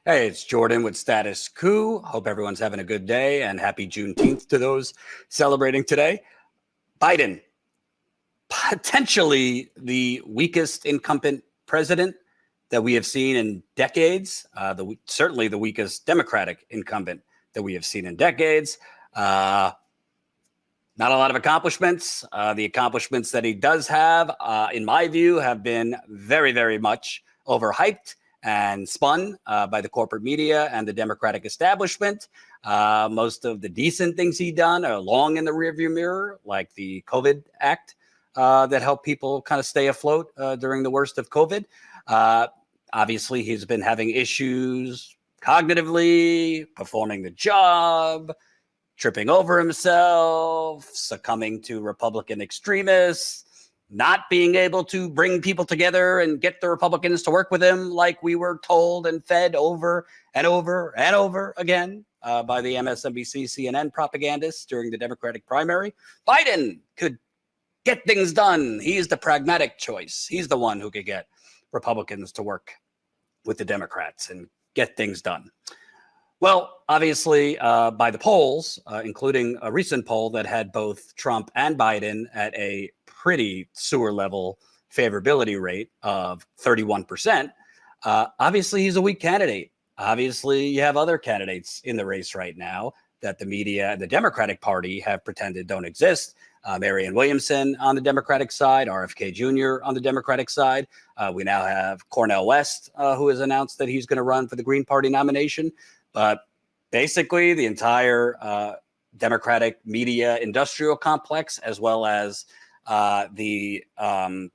Hey, it's Jordan with Status Coup. Hope everyone's having a good day and happy Juneteenth to those celebrating today. Biden, potentially the weakest incumbent president that we have seen in decades, certainly the weakest Democratic incumbent that we have seen in decades. Not a lot of accomplishments. The accomplishments that he does have, in my view, have been very, very much overhyped and spun by the corporate media and the Democratic establishment. Most of the decent things he's done are long in the rearview mirror, like the COVID Act that helped people kind of stay afloat during the worst of COVID. Obviously, he's been having issues cognitively, performing the job, tripping over himself, succumbing to Republican extremists, not being able to bring people together and get the Republicans to work with him like we were told and fed over and over and over again by the MSNBC, CNN propagandists during the Democratic primary. Biden could get things done. He's the pragmatic choice. He's the one who could get Republicans to work with the Democrats and get things done. Well, obviously, by the polls, including a recent poll that had both Trump and Biden at a pretty sewer level favorability rate of 31%, obviously he's a weak candidate. Obviously, you have other candidates in the race right now that the media and the Democratic Party have pretended don't exist. Marianne Williamson on the Democratic side, RFK Jr. on the Democratic side. We now have Cornel West, who has announced that he's going to run for the Green Party nomination. But basically, the entire Democratic media industrial complex, as well as the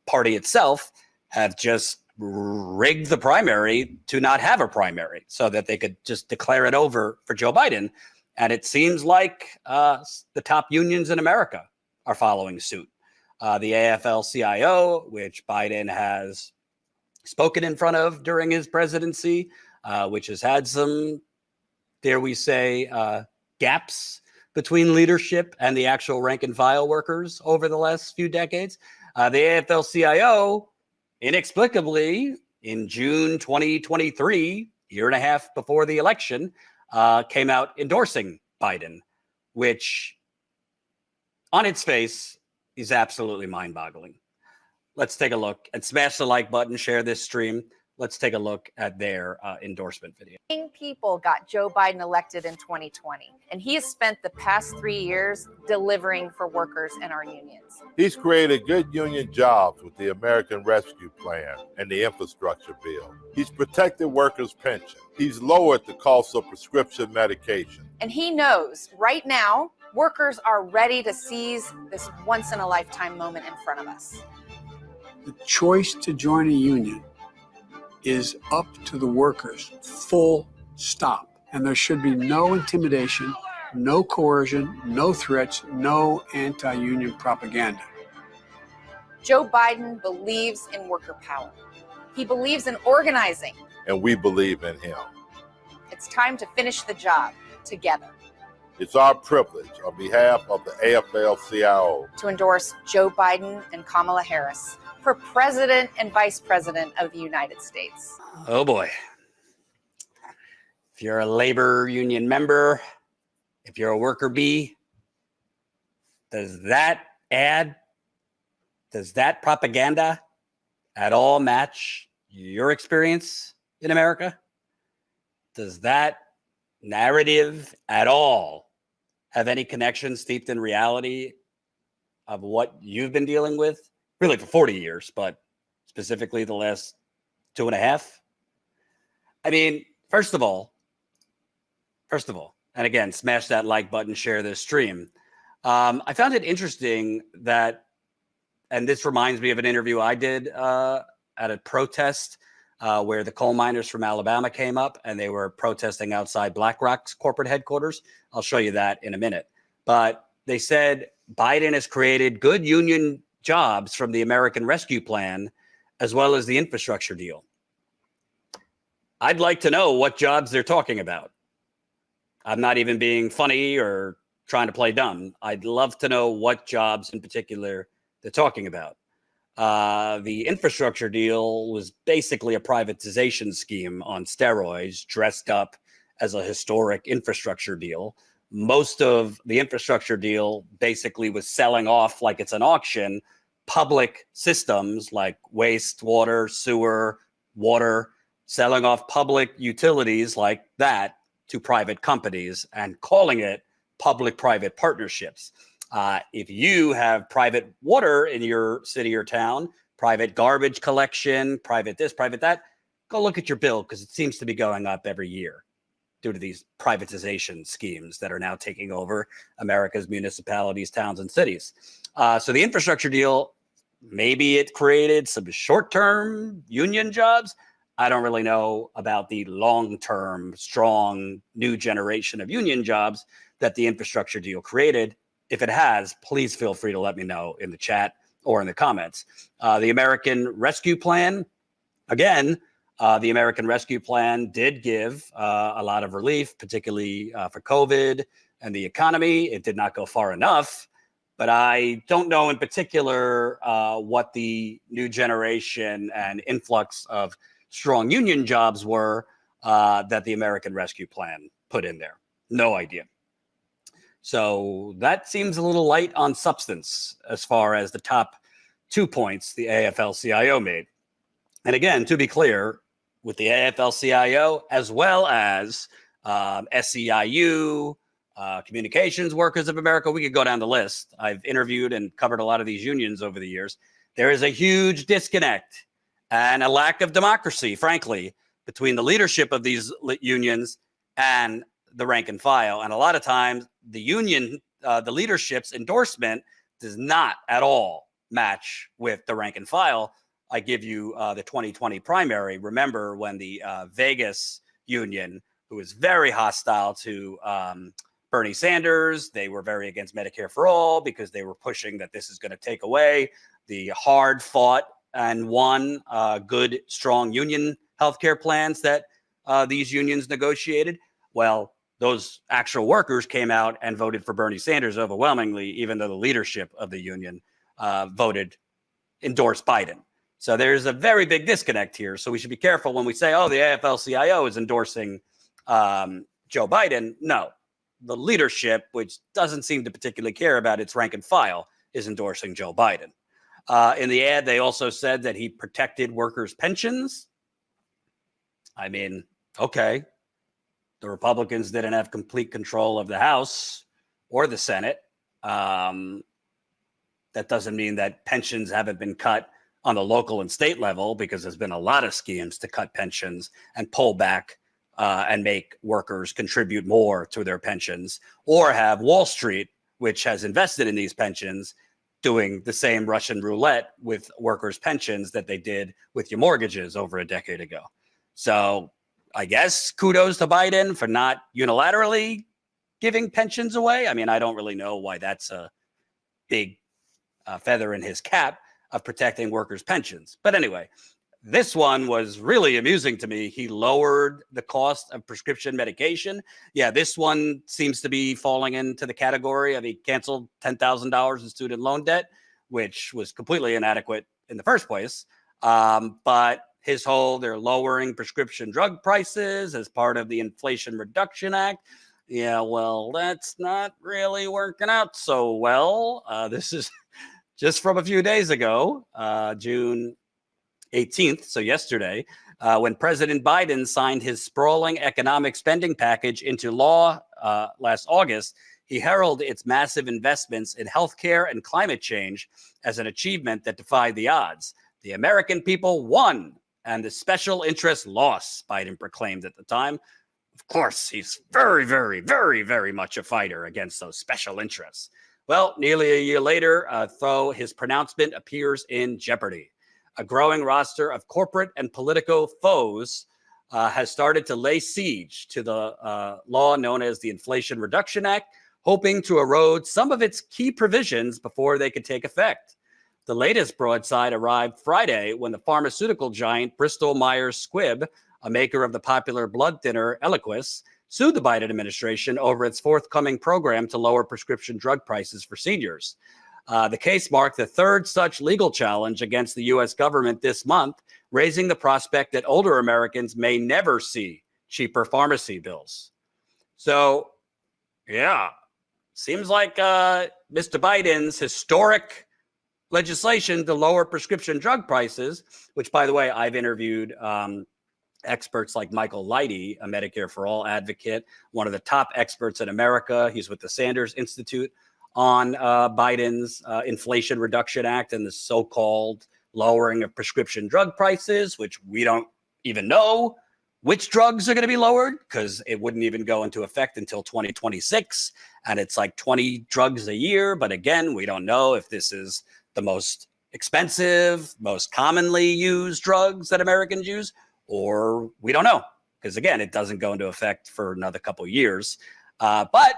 party itself, have just rigged the primary to not have a primary so that they could just declare it over for Joe Biden. And it seems like the top unions in America are following suit. The afl-cio, which Biden has spoken in front of during his presidency, which has had some, dare we say, gaps between leadership and the actual rank and file workers over the last few decades. The afl-cio, inexplicably, in June 2023, year and a half before the election, came out endorsing Biden, which on its face is absolutely mind-boggling. Let's take a look and smash the like button, share this stream. Let's take a look at their endorsement video. People got Joe Biden elected in 2020, and he has spent the past 3 years delivering for workers and our unions. He's created good union jobs with the American Rescue Plan and the infrastructure bill. He's protected workers' pension. He's lowered the cost of prescription medication. And he knows right now, workers are ready to seize this once-in-a-lifetime moment in front of us. The choice to join a union is up to the workers, full stop. And there should be no intimidation, no coercion, no threats, no anti-union propaganda. Joe Biden believes in worker power. He believes in organizing. And we believe in him. It's time to finish the job together. It's our privilege on behalf of the afl-cio to endorse Joe Biden and Kamala Harris for President and Vice President of the United States. Oh boy. If you're a labor union member, if you're a worker bee, does that propaganda at all match your experience in America? Does that narrative at all have any connection steeped in reality of what you've been dealing with? Really for 40 years, but specifically the last 2.5. I mean, first of all, and again, smash that like button, share this stream. I found it interesting that, and this reminds me of an interview I did at a protest where the coal miners from Alabama came up and they were protesting outside BlackRock's corporate headquarters. I'll show you that in a minute. But they said Biden has created good union jobs from the American Rescue Plan, as well as the infrastructure deal. I'd like to know what jobs they're talking about. I'm not even being funny or trying to play dumb. I'd love to know what jobs in particular they're talking about. The infrastructure deal was basically a privatization scheme on steroids, dressed up as a historic infrastructure deal. Most of the infrastructure deal basically was selling off, like it's an auction, public systems like wastewater, sewer, water, selling off public utilities like that to private companies and calling it public-private partnerships. If you have private water in your city or town, private garbage collection, private this, private that, go look at your bill because it seems to be going up every year due to these privatization schemes that are now taking over America's municipalities, towns, and cities. So the infrastructure deal, maybe it created some short-term union jobs. I don't really know about the long-term, strong new generation of union jobs that the infrastructure deal created. If it has, please feel free to let me know in the chat or in the comments. The American Rescue Plan, again, the American Rescue Plan did give a lot of relief, particularly for COVID and the economy. It did not go far enough, but I don't know in particular what the new generation and influx of strong union jobs were that the American Rescue Plan put in there. No idea. So that seems a little light on substance as far as the top 2 points the afl-cio made. And again, to be clear, with the afl-cio as well as SEIU, Communications Workers of America, we could go down the list. I've interviewed and covered a lot of these unions over the years. There is a huge disconnect and a lack of democracy, frankly, between the leadership of these unions and the rank and file. And a lot of times the union, the leadership's endorsement does not at all match with the rank and file. I give you the 2020 primary. Remember when the Vegas union, who was very hostile to Bernie Sanders, they were very against Medicare for all because they were pushing that this is going to take away the hard fought and won good, strong union healthcare plans that these unions negotiated. Well, those actual workers came out and voted for Bernie Sanders overwhelmingly, even though the leadership of the union endorsed Biden. So there's a very big disconnect here. So we should be careful when we say, oh, the afl-cio is endorsing Joe Biden. No, the leadership, which doesn't seem to particularly care about its rank and file, is endorsing Joe Biden. In the ad, they also said that he protected workers' pensions. I mean, okay. The Republicans didn't have complete control of the House or the Senate. That doesn't mean that pensions haven't been cut on the local and state level, because there's been a lot of schemes to cut pensions and pull back and make workers contribute more to their pensions, or have Wall Street, which has invested in these pensions, doing the same Russian roulette with workers' pensions that they did with your mortgages over a decade ago. So I guess kudos to Biden for not unilaterally giving pensions away. I mean, I don't really know why that's a big feather in his cap of protecting workers' pensions. But anyway, this one was really amusing to me. He lowered the cost of prescription medication. Yeah, this one seems to be falling into the category of he canceled $10,000 in student loan debt, which was completely inadequate in the first place. But his whole, they're lowering prescription drug prices as part of the Inflation Reduction Act. Yeah, well, that's not really working out so well. This is just from a few days ago, June 18th, so yesterday, when President Biden signed his sprawling economic spending package into law last August. He heralded its massive investments in healthcare and climate change as an achievement that defied the odds. The American people won, and the special interests lost, Biden proclaimed at the time. Of course, he's very, very, very, very much a fighter against those special interests. Well, nearly a year later, though, his pronouncement appears in jeopardy. A growing roster of corporate and political foes has started to lay siege to the law known as the Inflation Reduction Act, hoping to erode some of its key provisions before they could take effect. The latest broadside arrived Friday when the pharmaceutical giant Bristol Myers Squibb, a maker of the popular blood thinner Eliquis, sued the Biden administration over its forthcoming program to lower prescription drug prices for seniors. The case marked the third such legal challenge against the U.S. government this month, raising the prospect that older Americans may never see cheaper pharmacy bills. So, yeah, seems like Mr. Biden's historic legislation to lower prescription drug prices, which, by the way, I've interviewed experts like Michael Leidy, a Medicare for All advocate, one of the top experts in America. He's with the Sanders Institute on Biden's Inflation Reduction Act and the so-called lowering of prescription drug prices, which we don't even know which drugs are going to be lowered because it wouldn't even go into effect until 2026. And it's like 20 drugs a year. But again, we don't know if this is the most expensive, most commonly used drugs that Americans use, or we don't know because, again, it doesn't go into effect for another couple of years. But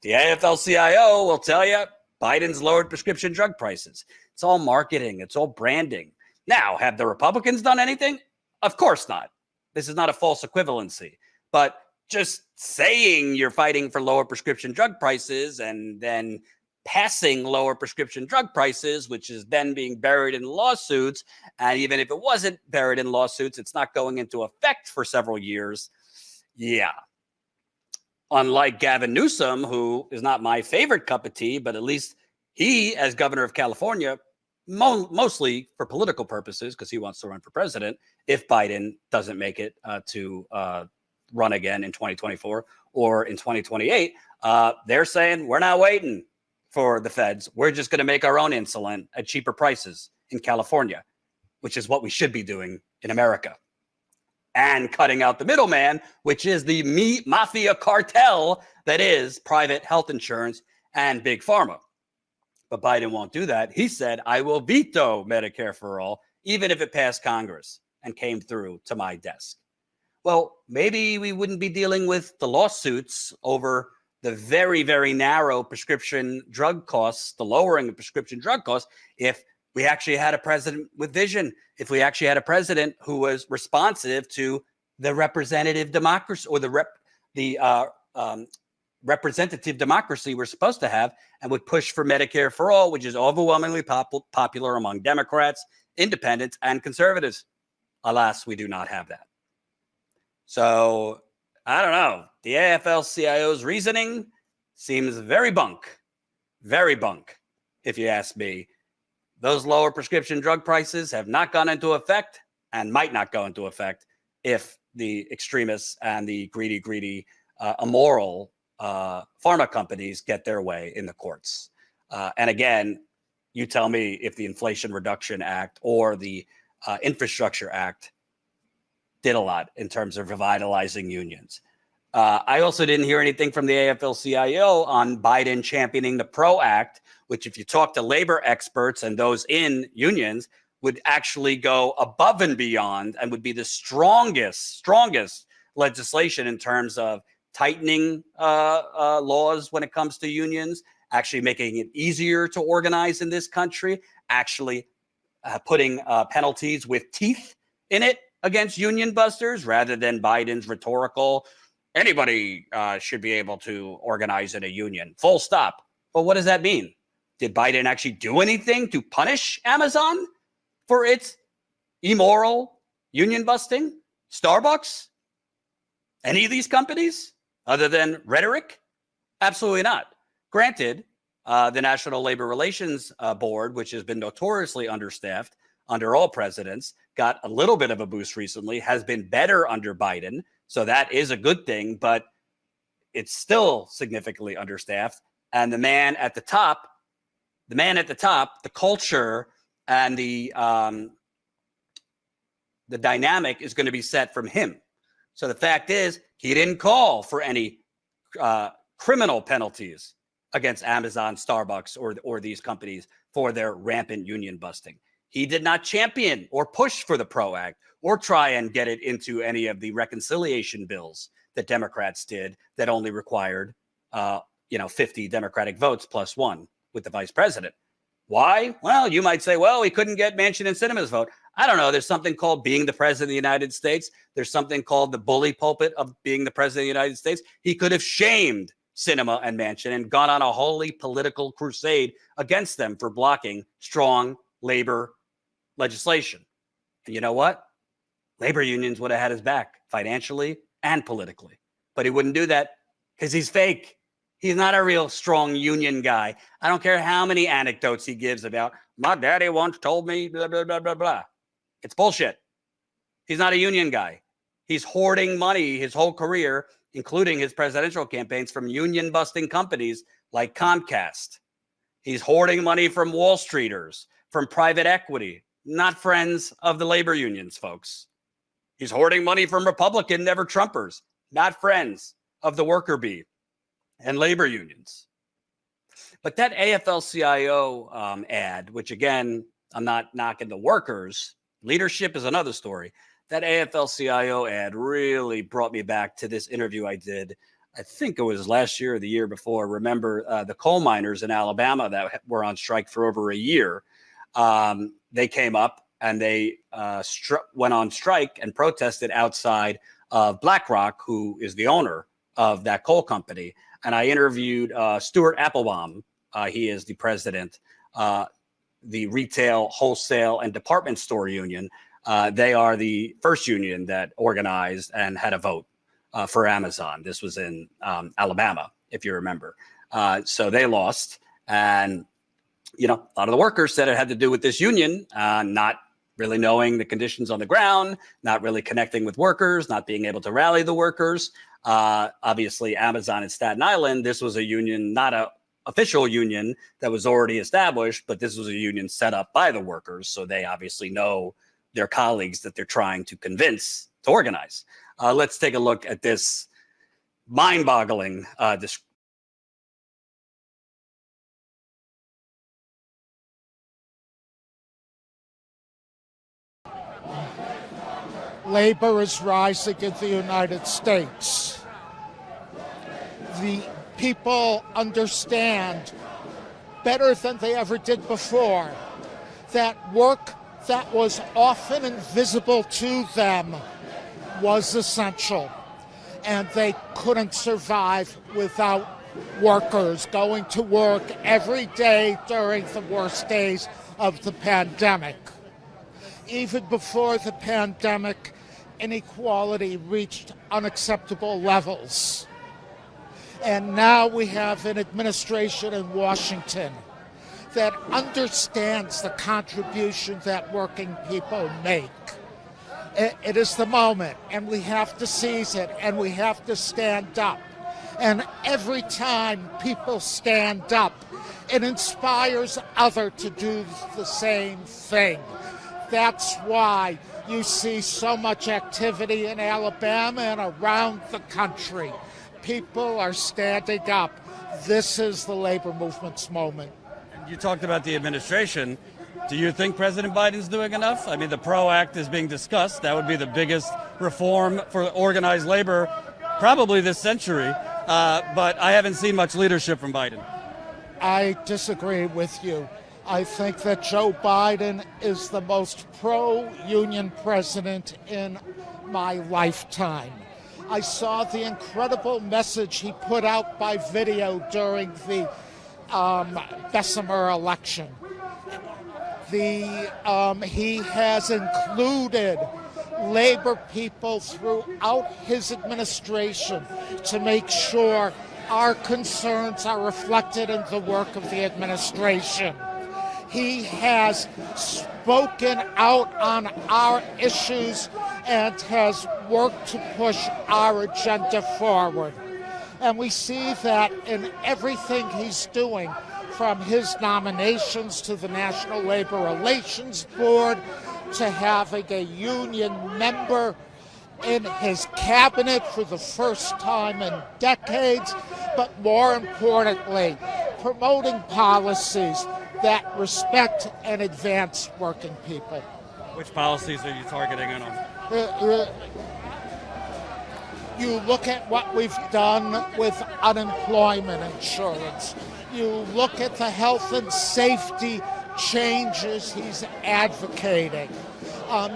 the afl-cio will tell you Biden's lowered prescription drug prices. It's all marketing. It's all branding. Now, have the Republicans done anything? Of course not. This is not a false equivalency. But just saying you're fighting for lower prescription drug prices and then passing lower prescription drug prices, which is then being buried in lawsuits, and even if it wasn't buried in lawsuits, it's not going into effect for several years. Yeah. Unlike Gavin Newsom, who is not my favorite cup of tea, but at least he, as governor of California, mostly for political purposes, because he wants to run for president, if Biden doesn't make it to run again in 2024 or in 2028, they're saying we're not waiting for the feds. We're just going to make our own insulin at cheaper prices in California, which is what we should be doing in America. And cutting out the middleman, which is the mafia cartel that is private health insurance and big pharma. But Biden won't do that. He said, I will veto Medicare for all, even if it passed Congress and came through to my desk. Well, maybe we wouldn't be dealing with the lawsuits over the very, very narrow prescription drug costs, the lowering of prescription drug costs, if we actually had a president with vision, if we actually had a president who was responsive to the representative democracy or the representative democracy we're supposed to have and would push for Medicare for all, which is overwhelmingly popular among Democrats, independents, and conservatives. Alas, we do not have that. So I don't know. The afl-cio's reasoning seems very bunk, if you ask me. Those lower prescription drug prices have not gone into effect and might not go into effect if the extremists and the greedy, immoral pharma companies get their way in the courts. And again, you tell me if the Inflation Reduction Act or the Infrastructure Act did a lot in terms of revitalizing unions. I also didn't hear anything from the afl-cio on Biden championing the PRO Act, which if you talk to labor experts and those in unions would actually go above and beyond and would be the strongest legislation in terms of tightening laws when it comes to unions, actually making it easier to organize in this country, actually putting penalties with teeth in it against union busters rather than Biden's rhetorical, anybody should be able to organize in a union, full stop. But what does that mean? Did Biden actually do anything to punish Amazon for its immoral union busting? Starbucks? Any of these companies other than rhetoric? Absolutely not. Granted, the National Labor Relations Board, which has been notoriously understaffed under all presidents, got a little bit of a boost recently, has been better under Biden. So that is a good thing, but it's still significantly understaffed. And the man at the top, the culture and the dynamic is going to be set from him. So the fact is, he didn't call for any criminal penalties against Amazon, Starbucks, or these companies for their rampant union busting. He did not champion or push for the PRO Act or try and get it into any of the reconciliation bills that Democrats did that only required 50 Democratic votes plus one with the vice president. Why? Well, you might say, well, he couldn't get Manchin and Sinema's vote. I don't know. There's something called being the president of the United States. There's something called the bully pulpit of being the president of the United States. He could have shamed Cinema and Manchin and gone on a holy political crusade against them for blocking strong labor legislation. And you know what? Labor unions would have had his back financially and politically. But he wouldn't do that because he's fake. He's not a real strong union guy. I don't care how many anecdotes he gives about, my daddy once told me, blah, blah, blah, blah, blah. It's bullshit. He's not a union guy. He's hoarding money his whole career, including his presidential campaigns, from union busting companies like Comcast. He's hoarding money from Wall Streeters, from private equity, not friends of the labor unions, folks. He's hoarding money from Republican never Trumpers, not friends of the worker bee and labor unions. But that afl-cio ad, which again, I'm not knocking the workers, leadership is another story. That afl-cio ad really brought me back to this interview I did. I think it was last year or the year before. Remember the coal miners in Alabama that were on strike for over a year. They came up and they went on strike and protested outside of BlackRock, who is the owner of that coal company. And I interviewed Stuart Applebaum. He is the president, the retail, wholesale, and department store union. They are the first union that organized and had a vote for Amazon. This was in Alabama, if you remember. So they lost. And, you know, a lot of the workers said it had to do with this union not really knowing the conditions on the ground, not really connecting with workers, not being able to rally the workers. Obviously, Amazon in Staten Island, this was a union, not an official union that was already established, but this was a union set up by the workers. So they obviously know their colleagues that they're trying to convince to organize. Let's take a look at this mind-boggling Labor is rising in the United States. The people understand better than they ever did before that work that was often invisible to them was essential, and they couldn't survive without workers going to work every day during the worst days of the pandemic. Even before the pandemic, inequality reached unacceptable levels. And now we have an administration in Washington that understands the contribution that working people make. It is the moment, and we have to seize it, and we have to stand up. And every time people stand up, it inspires others to do the same thing. That's why you see so much activity in Alabama and around the country. People are standing up. This is the labor movement's moment. You talked about the administration. Do you think President Biden's doing enough? I mean, the PRO Act is being discussed. That would be the biggest reform for organized labor probably this century. But I haven't seen much leadership from Biden. I disagree with you. I think that Joe Biden is the most pro-union president in my lifetime. I saw the incredible message he put out by video during the Bessemer election. He has included labor people throughout his administration to make sure our concerns are reflected in the work of the administration. He has spoken out on our issues and has worked to push our agenda forward. And we see that in everything he's doing, from his nominations to the National Labor Relations Board, to having a union member in his cabinet for the first time in decades, but more importantly, promoting policies that respect and advance working people. Which policies are you targeting in on? You look at what we've done with unemployment insurance. You look at the health and safety changes he's advocating.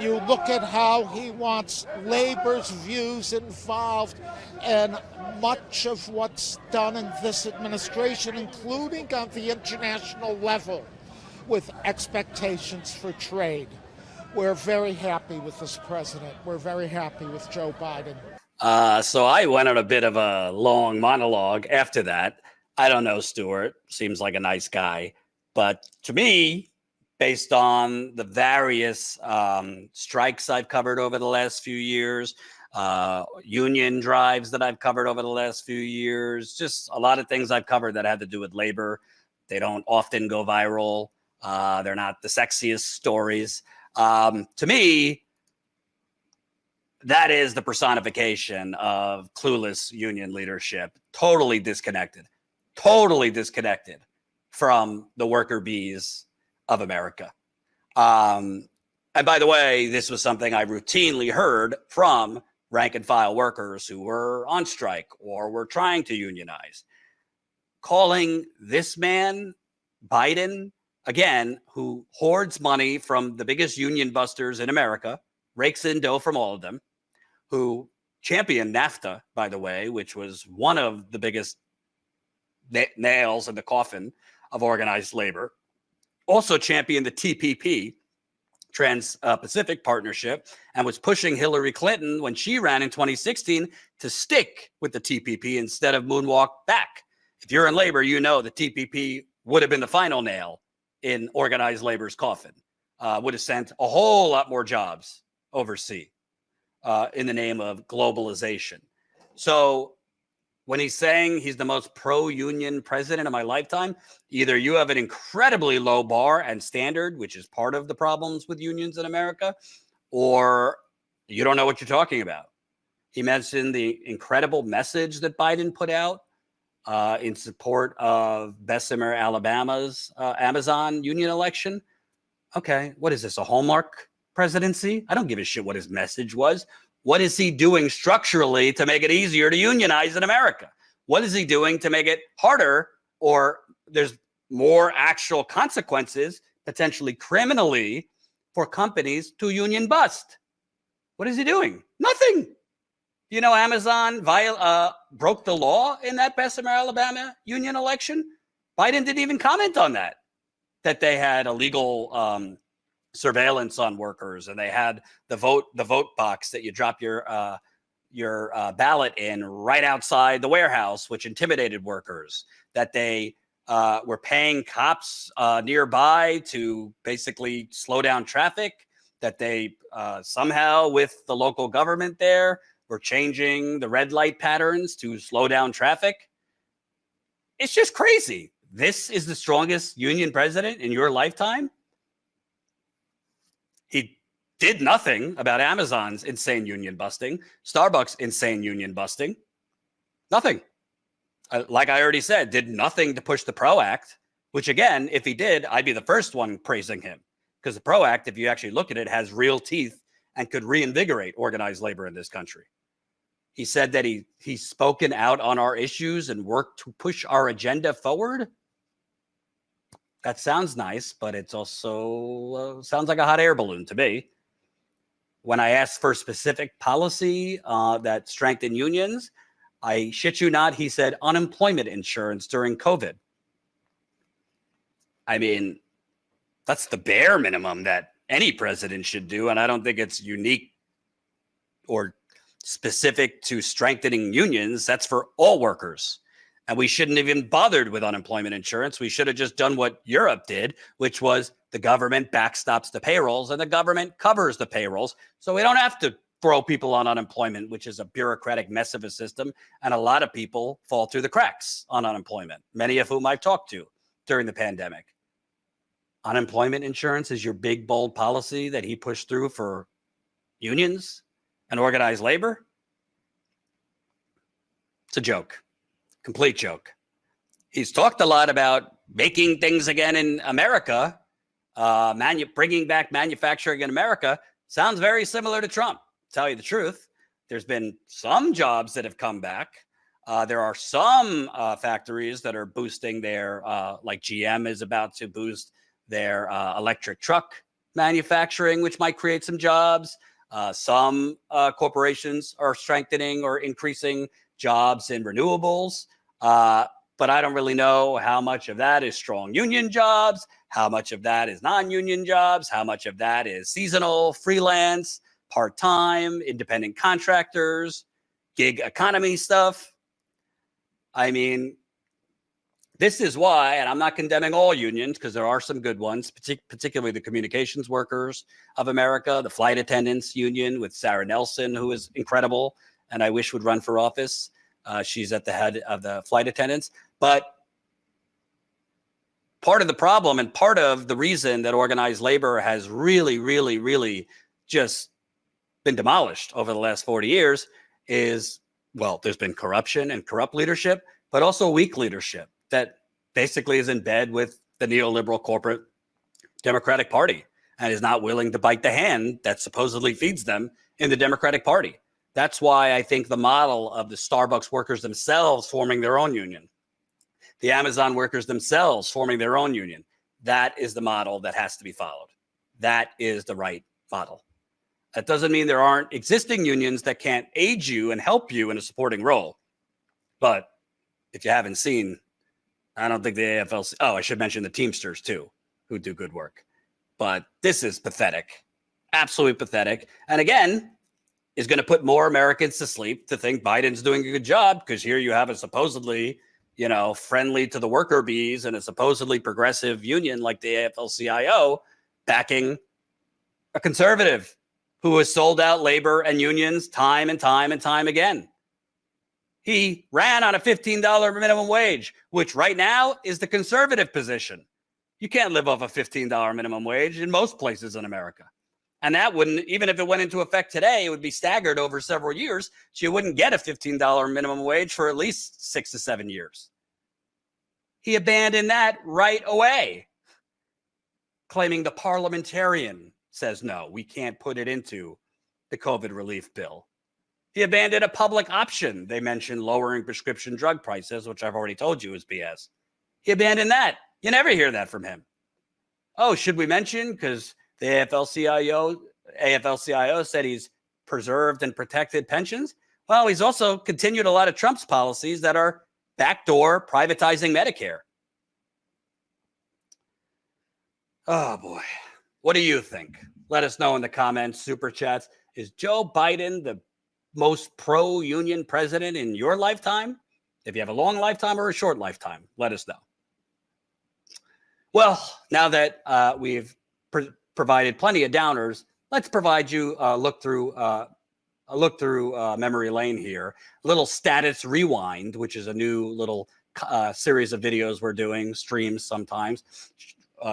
You look at how he wants labor's views involved, and much of what's done in this administration, including on the international level, with expectations for trade. We're very happy with this president. We're very happy with Joe Biden. So I went on a bit of a long monologue after that. I don't know, Stuart. Seems like a nice guy. But to me, based on the various strikes I've covered over the last few years, union drives that I've covered over the last few years, just a lot of things I've covered that had to do with labor. They don't often go viral. They're not the sexiest stories. To me, that is the personification of clueless union leadership, totally disconnected from the worker bees of America. And by the way, this was something I routinely heard from rank and file workers who were on strike or were trying to unionize, calling this man, Biden, again, who hoards money from the biggest union busters in America, rakes in dough from all of them, who championed NAFTA, by the way, which was one of the biggest nails in the coffin of organized labor, also championed the TPP, Trans-Pacific Partnership, and was pushing Hillary Clinton when she ran in 2016 to stick with the TPP instead of moonwalk back. If you're in labor, you know the TPP would have been the final nail in organized labor's coffin, would have sent a whole lot more jobs overseas in the name of globalization. So when he's saying he's the most pro-union president of my lifetime, either you have an incredibly low bar and standard, which is part of the problems with unions in America, or you don't know what you're talking about. He mentioned the incredible message that Biden put out in support of Bessemer, Alabama's Amazon union election. Okay, what is this, a Hallmark presidency? I don't give a shit what his message was. What is he doing structurally to make it easier to unionize in America? What is he doing to make it harder, or there's more actual consequences, potentially criminally, for companies to union bust? What is he doing? Nothing. You know, Amazon broke the law in that Bessemer, Alabama union election. Biden didn't even comment on that they had illegal surveillance on workers, and they had the vote box that you drop your ballot in right outside the warehouse, which intimidated workers, that they were paying cops nearby to basically slow down traffic, that they somehow with the local government there were changing the red light patterns to slow down traffic. It's just crazy. This is the strongest union president in your lifetime? He did nothing about Amazon's insane union busting, Starbucks' insane union busting. Nothing. Like I already said, did nothing to push the PRO Act, which again, if he did, I'd be the first one praising him. Because the PRO Act, if you actually look at it, has real teeth and could reinvigorate organized labor in this country. He said that he's spoken out on our issues and worked to push our agenda forward. That sounds nice, but it's also sounds like a hot air balloon to me. When I asked for specific policy that strengthened unions, I shit you not, he said unemployment insurance during COVID. I mean, that's the bare minimum that any president should do, and I don't think it's unique or specific to strengthening unions. That's for all workers. And we shouldn't have even bothered with unemployment insurance. We should have just done what Europe did, which was the government backstops the payrolls and the government covers the payrolls. So we don't have to throw people on unemployment, which is a bureaucratic mess of a system. And a lot of people fall through the cracks on unemployment, many of whom I've talked to during the pandemic. Unemployment insurance is your big, bold policy that he pushed through for unions and organized labor. It's a joke. Complete joke. He's talked a lot about making things again in America, bringing back manufacturing in America. Sounds very similar to Trump, to tell you the truth. There's been some jobs that have come back. There are some factories that are boosting their, like GM is about to boost their electric truck manufacturing, which might create some jobs. Some corporations are strengthening or increasing jobs in renewables. But I don't really know how much of that is strong union jobs, how much of that is non-union jobs, how much of that is seasonal, freelance, part-time, independent contractors, gig economy stuff. I mean, this is why, and I'm not condemning all unions because there are some good ones, particularly the communications workers of America, the flight attendants union with Sarah Nelson, who is incredible and I wish would run for office. She's at the head of the flight attendants. But part of the problem and part of the reason that organized labor has really just been demolished over the last 40 years is, well, there's been corruption and corrupt leadership, but also weak leadership that basically is in bed with the neoliberal corporate Democratic Party and is not willing to bite the hand that supposedly feeds them in the Democratic Party. That's why I think the model of the Starbucks workers themselves forming their own union, the Amazon workers themselves forming their own union, that is the model that has to be followed. That is the right model. That doesn't mean there aren't existing unions that can't aid you and help you in a supporting role. But if you haven't seen, I don't think the AFL, oh, I should mention the Teamsters too, who do good work. But this is pathetic, absolutely pathetic. And again, is going to put more Americans to sleep to think Biden's doing a good job because here you have a supposedly, friendly to the worker bees and a supposedly progressive union like the afl-cio backing a conservative who has sold out labor and unions time and time and time again. He ran on a $15 minimum wage, which right now is the conservative position. You can't live off a $15 minimum wage in most places in America. And that wouldn't, even if it went into effect today, it would be staggered over several years. So you wouldn't get a $15 minimum wage for at least 6 to 7 years. He abandoned that right away, claiming the parliamentarian says, no, we can't put it into the COVID relief bill. He abandoned a public option. They mentioned lowering prescription drug prices, which I've already told you is BS. He abandoned that. You never hear that from him. Oh, should we mention? Because the afl-cio said he's preserved and protected pensions. Well, he's also continued a lot of Trump's policies that are backdoor privatizing Medicare. Oh, boy. What do you think? Let us know in the comments, super chats. Is Joe Biden the most pro-union president in your lifetime? If you have a long lifetime or a short lifetime, let us know. Well, now that we've provided plenty of downers, let's provide you a look through memory lane here. A little status rewind, which is a new little series of videos we're doing, streams sometimes,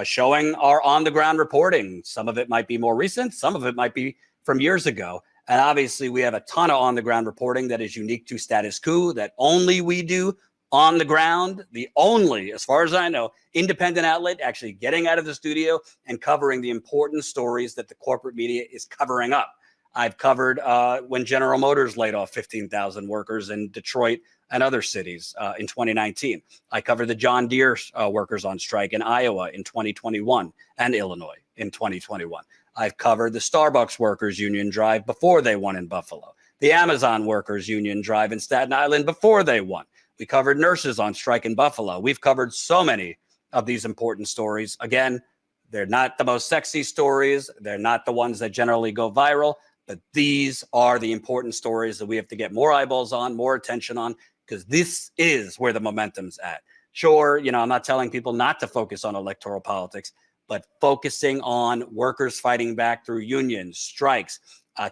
showing our on-the-ground reporting. Some of it might be more recent, some of it might be from years ago. And obviously, we have a ton of on-the-ground reporting that is unique to Status Coup, that only we do on the ground, the only, as far as I know, independent outlet actually getting out of the studio and covering the important stories that the corporate media is covering up. I've covered when General Motors laid off 15,000 workers in Detroit and other cities in 2019. I covered the John Deere workers on strike in Iowa in 2021 and Illinois in 2021. I've covered the Starbucks workers union drive before they won in Buffalo, the Amazon workers union drive in Staten Island before they won. We covered nurses on strike in Buffalo. We've covered so many of these important stories. Again, they're not the most sexy stories. They're not the ones that generally go viral, but these are the important stories that we have to get more eyeballs on, more attention on, because this is where the momentum's at. Sure, I'm not telling people not to focus on electoral politics, but focusing on workers fighting back through unions, strikes,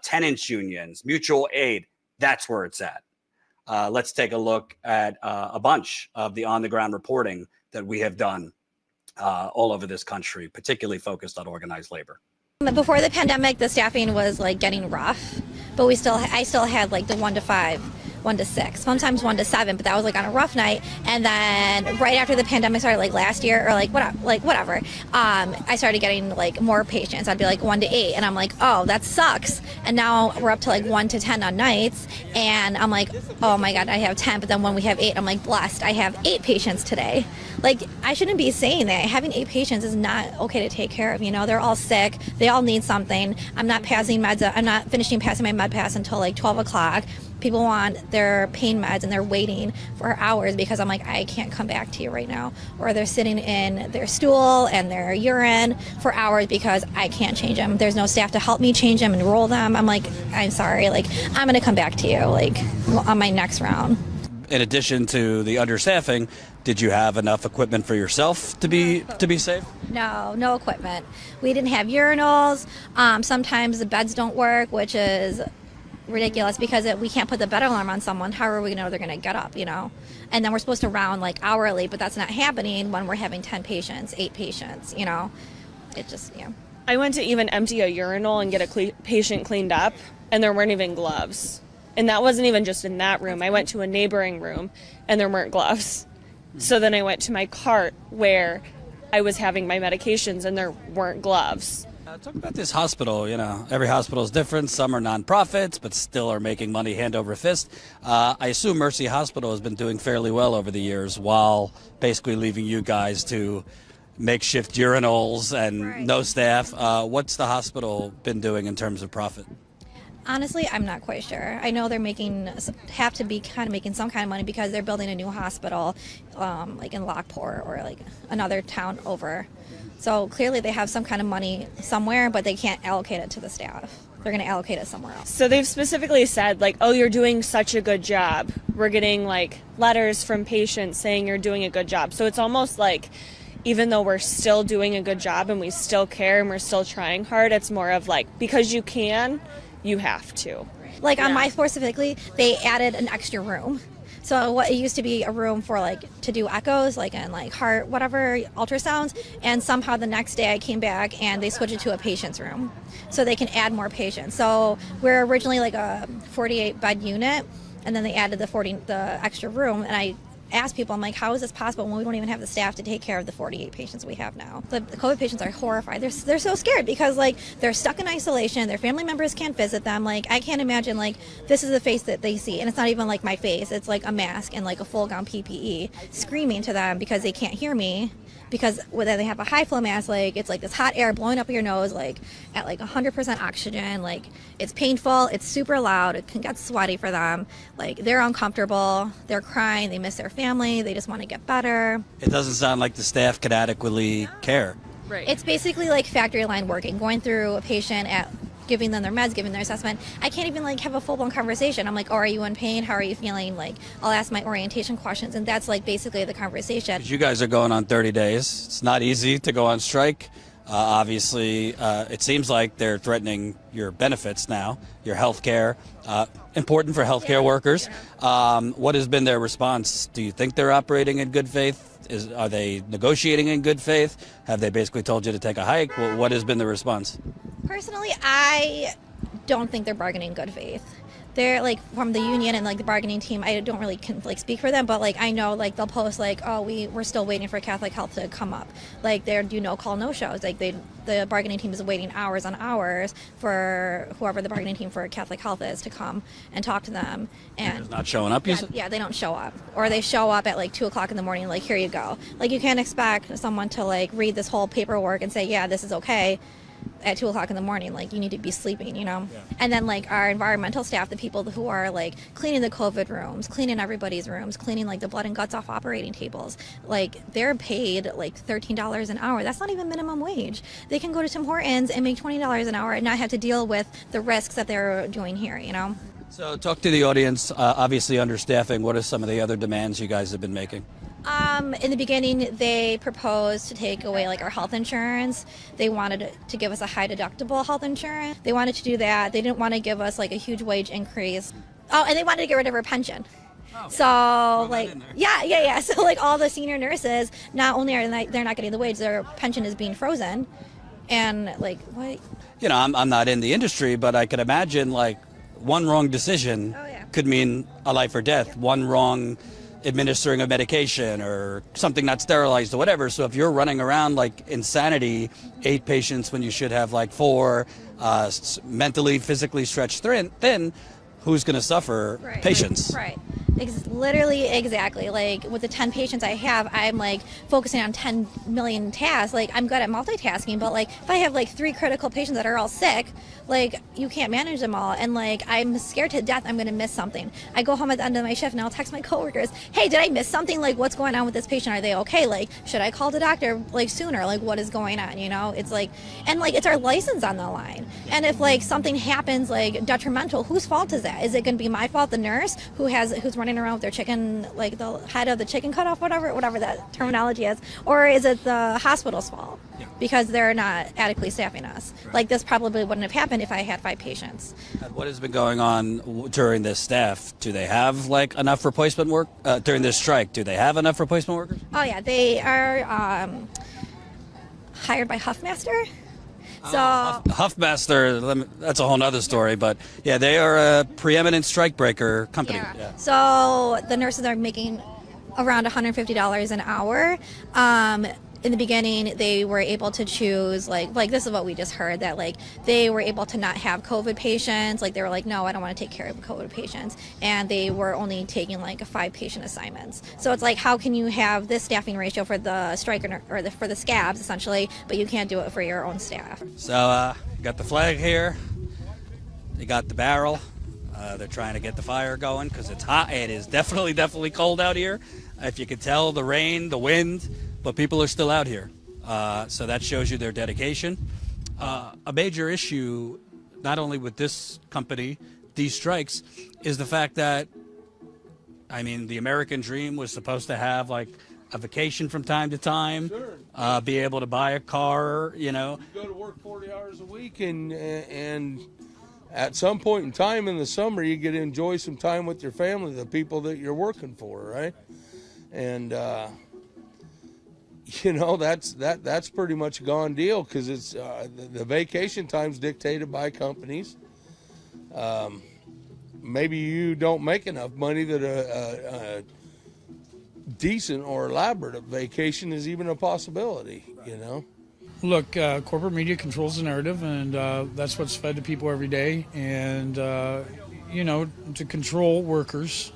tenants unions, mutual aid. That's where it's at. Let's take a look at a bunch of the on-the-ground reporting that we have done all over this country, particularly focused on organized labor. Before the pandemic, the staffing was getting rough, but I still had the 1 to 5 1 to 6, sometimes 1 to 7, but that was like on a rough night. And then right after the pandemic started, like last year or like whatever, I started getting like more patients. I'd be like 1 to 8, and I'm like, oh, that sucks. And now we're up to like 1 to 10 on nights, and I'm like, oh my God, I have 10. But then when we have 8, I'm like, blessed, I have 8 patients today. Like, I shouldn't be saying that. Having 8 patients is not okay to take care of. You know, they're all sick. They all need something. I'm not passing meds. I'm not finishing passing my med pass until like 12 o'clock. People want their pain meds and they're waiting for hours because I'm like, I can't come back to you right now. Or they're sitting in their stool and their urine for hours because I can't change them. There's no staff to help me change them and roll them. I'm like, I'm sorry. Like, I'm going to come back to you like on my next round. In addition to the understaffing, did you have enough equipment for yourself to be safe? No equipment. We didn't have urinals. Sometimes the beds don't work, which is ridiculous because we can't put the bed alarm on someone. How are we going to know they're going to get up, you know? And then we're supposed to round like hourly, but that's not happening when we're having 10 patients, 8 patients, you know? It just, yeah. I went to even empty a urinal and get a patient cleaned up, and there weren't even gloves. And that wasn't even just in that room. I went to a neighboring room, and there weren't gloves. So then I went to my cart where I was having my medications, and there weren't gloves. Talk about this hospital. You know, every hospital is different. Some are nonprofits, but still are making money hand over fist. I assume Mercy Hospital has been doing fairly well over the years while basically leaving you guys to makeshift urinals and no staff. What's the hospital been doing in terms of profit? Honestly, I'm not quite sure. I know they're have to be kind of making some kind of money because they're building a new hospital, like in Lockport or like another town over. So clearly they have some kind of money somewhere, but they can't allocate it to the staff. They're going to allocate it somewhere else. So they've specifically said, like, oh, you're doing such a good job. We're getting, like, letters from patients saying you're doing a good job. So it's almost like even though we're still doing a good job and we still care and we're still trying hard, it's more of like, because you can, you have to. Like on my floor specifically, they added an extra room. So what it used to be a room for like to do echoes, like and like heart, whatever, ultrasounds, and somehow the next day I came back and they switched it to a patient's room, so they can add more patients. So we're originally like a 48 bed unit, and then they added the extra room, and I ask people, I'm like, how is this possible when we don't even have the staff to take care of the 48 patients we have now? The COVID patients are horrified. They're so scared because like they're stuck in isolation. Their family members can't visit them. Like I can't imagine like this is the face that they see, and it's not even like my face. It's like a mask and like a full gown PPE screaming to them because they can't hear me. Because whether they have a high flow mask, like it's like this hot air blowing up your nose, like at like 100% oxygen, like it's painful, it's super loud, it can get sweaty for them, like they're uncomfortable, they're crying, they miss their family, they just want to get better. It doesn't sound like the staff could adequately care. Right. It's basically like factory line working, going through a patient at giving them their meds, giving their assessment. I can't even like have a full-blown conversation. I'm like, oh, are you in pain? How are you feeling? Like I'll ask my orientation questions, and that's like basically the conversation. You guys are going on 30 days. It's not easy to go on strike. Obviously, it seems like they're threatening your benefits now, your health care, important for healthcare workers. What has been their response? Do you think they're operating in good faith? Are they negotiating in good faith? Have they basically told you to take a hike? What has been the response? Personally, I don't think they're bargaining in good faith. They're like from the union and like the bargaining team. I don't really speak for them, but like I know like they'll post like, oh, we're still waiting for Catholic Health to come up. Like they're do no call, no shows. Like the bargaining team is waiting hours on hours for whoever the bargaining team for Catholic Health is to come and talk to them. And It's not showing up. yeah, they don't show up, or they show up at like 2 o'clock in the morning. Like here you go. Like you can't expect someone to like read this whole paperwork and say, yeah, this is okay. At 2 o'clock in the morning, like you need to be sleeping, you know. Yeah. And then like our environmental staff, the people who are like cleaning the COVID rooms, cleaning everybody's rooms, cleaning like the blood and guts off operating tables, like they're paid like $13 an hour. That's not even minimum wage. They can go to Tim Hortons and make $20 an hour and not have to deal with the risks that they're doing here, you know. So talk to the audience. Obviously understaffing. What are some of the other demands you guys have been making? In the beginning, they proposed to take away like our health insurance. They wanted to give us a high deductible health insurance. They wanted to do that. They didn't want to give us like a huge wage increase. Oh, and they wanted to get rid of our pension. Oh, so like, yeah. So like all the senior nurses, not only are they're not getting the wage, their pension is being frozen. And like, what? You know, I'm not in the industry, but I could imagine like one wrong decision could mean a life or death, one wrong administering of medication or something not sterilized or whatever. So if you're running around like insanity, 8 patients when you should have like 4, mentally, physically stretched thin, who's going to suffer? Right. Patients. Right. Literally, exactly. Like with the 10 patients I have, I'm like focusing on 10 million tasks. Like I'm good at multitasking, but like if I have like 3 critical patients that are all sick, like you can't manage them all. And like I'm scared to death I'm going to miss something. I go home at the end of my shift and I'll text my coworkers, hey, did I miss something? Like what's going on with this patient? Are they okay? Like should I call the doctor like sooner? Like what is going on? You know, it's like, and like it's our license on the line. And if like something happens like detrimental, whose fault is that? Is it going to be my fault, the nurse who's running around with their chicken, like the head of the chicken cut off, whatever that terminology is, or is it the hospital's fault because they're not adequately staffing us? Like this probably wouldn't have happened if I had 5 patients. And what has been going on during this staff? Do they have like enough replacement work during this strike? Do they have enough replacement workers? Oh yeah, they are hired by Huffmaster. So Huffmaster, that's a whole nother story, but yeah, they are a preeminent strikebreaker company. Yeah. So the nurses are making around $150 an hour. In the beginning, they were able to choose, like this is what we just heard, that like they were able to not have COVID patients. Like they were like, no, I don't want to take care of COVID patients. And they were only taking like 5 patient assignments. So it's like, how can you have this staffing ratio for the striker or for the scabs essentially, but you can't do it for your own staff? So you got the flag here. You got the barrel. They're trying to get the fire going because it's hot. It is definitely cold out here. If you could tell, the rain, the wind, but people are still out here. So that shows you their dedication. A major issue, not only with this company, these strikes, is the fact that, I mean, the American dream was supposed to have like a vacation from time to time, be able to buy a car, you know. You go to work 40 hours a week and at some point in time in the summer, you get to enjoy some time with your family, the people that you're working for, right? And, you know, that's pretty much a gone deal because it's the vacation time's dictated by companies. Maybe you don't make enough money that a decent or elaborate vacation is even a possibility, you know? Look, corporate media controls the narrative, and that's what's fed to people every day. And, you know, to control workers,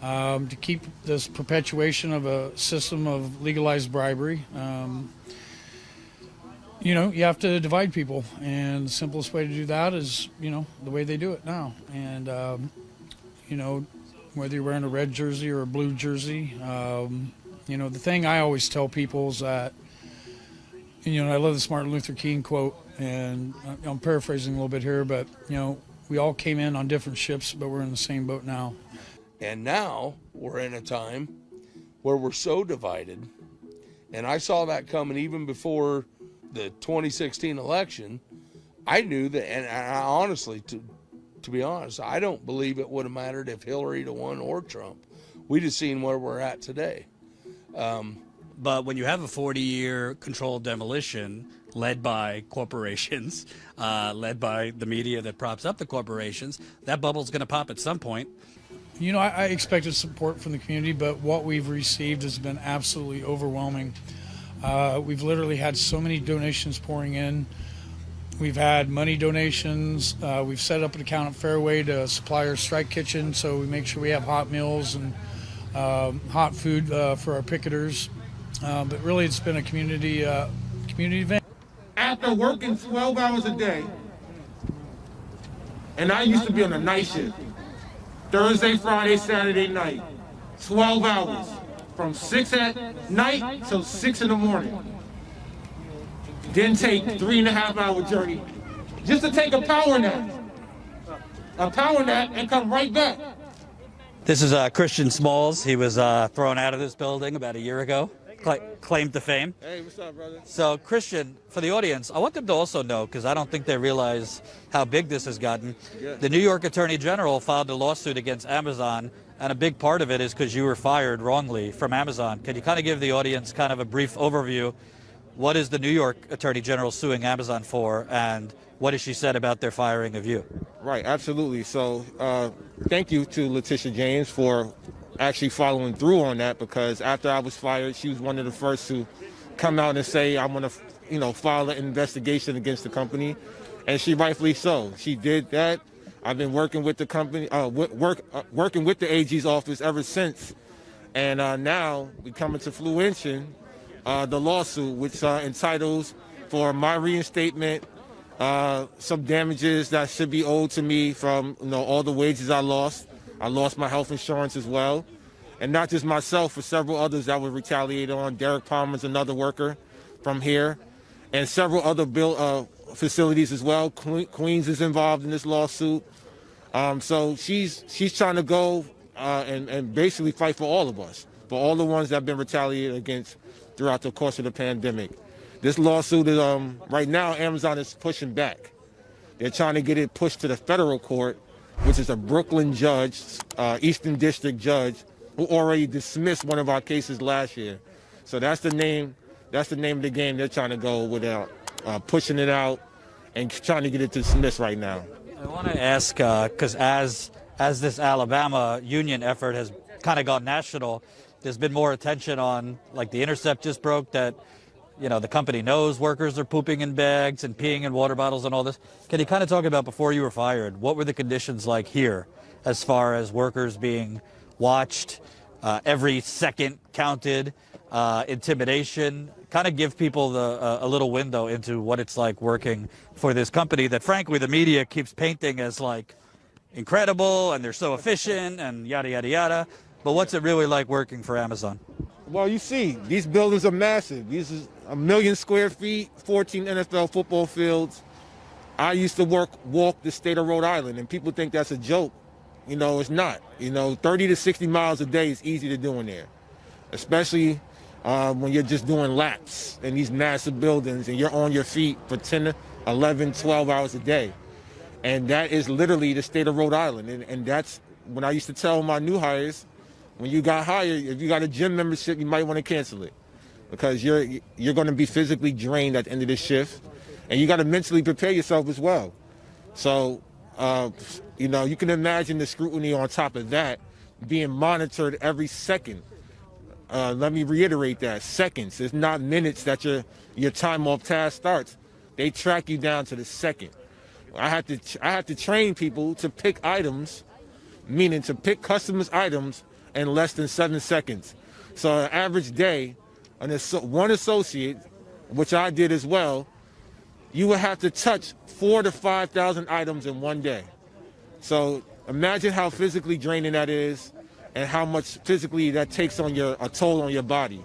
to keep this perpetuation of a system of legalized bribery, you know, you have to divide people. And the simplest way to do that is, you know, the way they do it now. And, you know, whether you're wearing a red jersey or a blue jersey, you know, the thing I always tell people is that, you know, I love this Martin Luther King quote, and I'm paraphrasing a little bit here, but, you know, we all came in on different ships, but we're in the same boat now. And now we're in a time where we're so divided, and I saw that coming even before the 2016 election. I knew that, and I honestly, to be honest, I don't believe it would have mattered if Hillary won or Trump. We just seen where we're at today. But when you have a 40-year controlled demolition led by corporations, led by the media that props up the corporations, that bubble's going to pop at some point. You know, I expected support from the community, but what we've received has been absolutely overwhelming. We've literally had so many donations pouring in. We've had money donations. We've set up an account at Fairway to supply our strike kitchen, so we make sure we have hot meals and hot food for our picketers. But really, it's been a community event. After working 12 hours a day, and I used to be on a night shift, Thursday, Friday, Saturday night, 12 hours, from 6 at night till 6 in the morning. Then take 3.5-hour journey just to take a power nap and come right back. This is Christian Smalls. He was thrown out of this building about a year ago. Claim to fame. Hey, what's up, brother? So, Christian, for the audience, I want them to also know, because I don't think they realize how big this has gotten. Yeah. The New York Attorney General filed a lawsuit against Amazon, and a big part of it is because you were fired wrongly from Amazon. Can you kind of give the audience kind of a brief overview what is the New York Attorney General suing Amazon for, and what has she said about their firing of you? Right, absolutely. So thank you to Letitia James for actually following through on that, because after I was fired, she was one of the first to come out and say, I'm going to file an investigation against the company, and she rightfully so. She did that. I've been working with the company, working with the AG's office ever since, and now we come into fruition the lawsuit, which entitles for my reinstatement, some damages that should be owed to me from all the wages I lost. I lost my health insurance as well, and not just myself, for several others that were retaliated on. Derek Palmer's another worker from here, and several other facilities as well. Queens is involved in this lawsuit. So she's trying to go and basically fight for all of us, for all the ones that have been retaliated against throughout the course of the pandemic. This lawsuit is, right now, Amazon is pushing back. They're trying to get it pushed to the federal court, which is a Brooklyn judge, Eastern District judge, who already dismissed one of our cases last year. So that's the name of the game they're trying to go without pushing it out and trying to get it dismissed right now. I want to ask, because as this Alabama union effort has kind of gone national, there's been more attention on, like, The Intercept just broke that, the company knows workers are pooping in bags and peeing in water bottles and all this. Can you kind of talk about, before you were fired, what were the conditions like here as far as workers being watched, every second counted, intimidation? Kind of give people a little window into what it's like working for this company that, frankly, the media keeps painting as, like, incredible and they're so efficient and yada, yada, yada. But what's it really like working for Amazon? Well, you see, these buildings are massive. These is 1 million square feet, 14 NFL football fields. I used to walk the state of Rhode Island, and people think that's a joke. It's not. 30 to 60 miles a day is easy to do in there, especially when you're just doing laps in these massive buildings and you're on your feet for 10, 11, 12 hours a day. And that is literally the state of Rhode Island. And that's when I used to tell my new hires, when you got hired, if you got a gym membership, you might want to cancel it, because you're going to be physically drained at the end of the shift, and you got to mentally prepare yourself as well. So, you can imagine the scrutiny on top of that, being monitored every second. Let me reiterate that, seconds. It's not minutes that your time off task starts. They track you down to the second. I had to train people to pick items, meaning to pick customers' items in less than 7 seconds. So an average day, one associate, which I did as well, you would have to touch 4,000 to 5,000 items in one day. So imagine how physically draining that is, and how much physically that takes on a toll on your body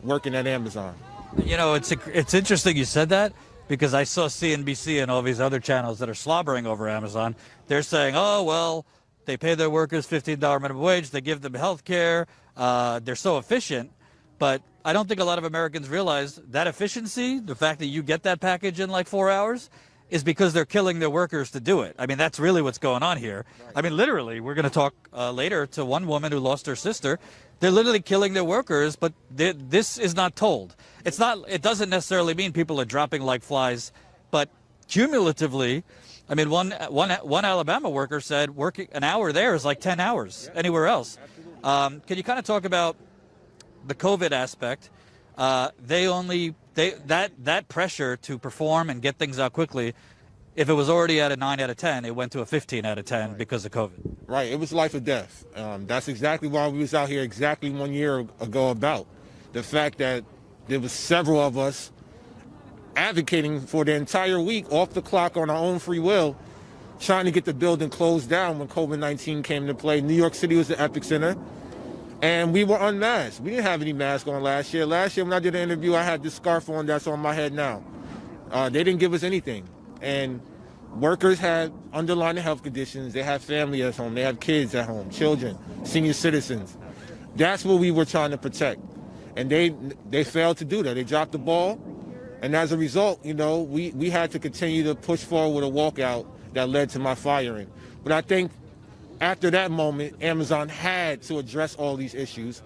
working at Amazon. It's interesting you said that, because I saw CNBC and all these other channels that are slobbering over Amazon. They're saying, oh, well, they pay their workers $15 minimum wage, they give them health care, they're so efficient. But I don't think a lot of Americans realize that efficiency, the fact that you get that package in like 4 hours, is because they're killing their workers to do it. I mean, that's really what's going on here. I mean, literally, we're going to talk later to one woman who lost her sister. They're literally killing their workers, but this is not told. It doesn't necessarily mean people are dropping like flies, but cumulatively, I mean, one Alabama worker said working an hour there is like 10 hours anywhere else. Can you kind of talk about the COVID aspect? That pressure to perform and get things out quickly, if it was already at a 9 out of 10, it went to a 15 out of 10 because of COVID. Right, it was life or death. That's exactly why we was out here exactly 1 year ago about the fact that there was several of us advocating for the entire week off the clock on our own free will, trying to get the building closed down when COVID-19 came into play. New York City was the epicenter, and we were unmasked. We didn't have any masks on last year. Last year when I did an interview, I had this scarf on that's on my head now. They didn't give us anything. And workers had underlying health conditions. They have family at home. They have kids at home, children, senior citizens. That's what we were trying to protect. And they failed to do that. They dropped the ball. And as a result, we had to continue to push forward with a walkout that led to my firing. But I think after that moment, Amazon had to address all these issues.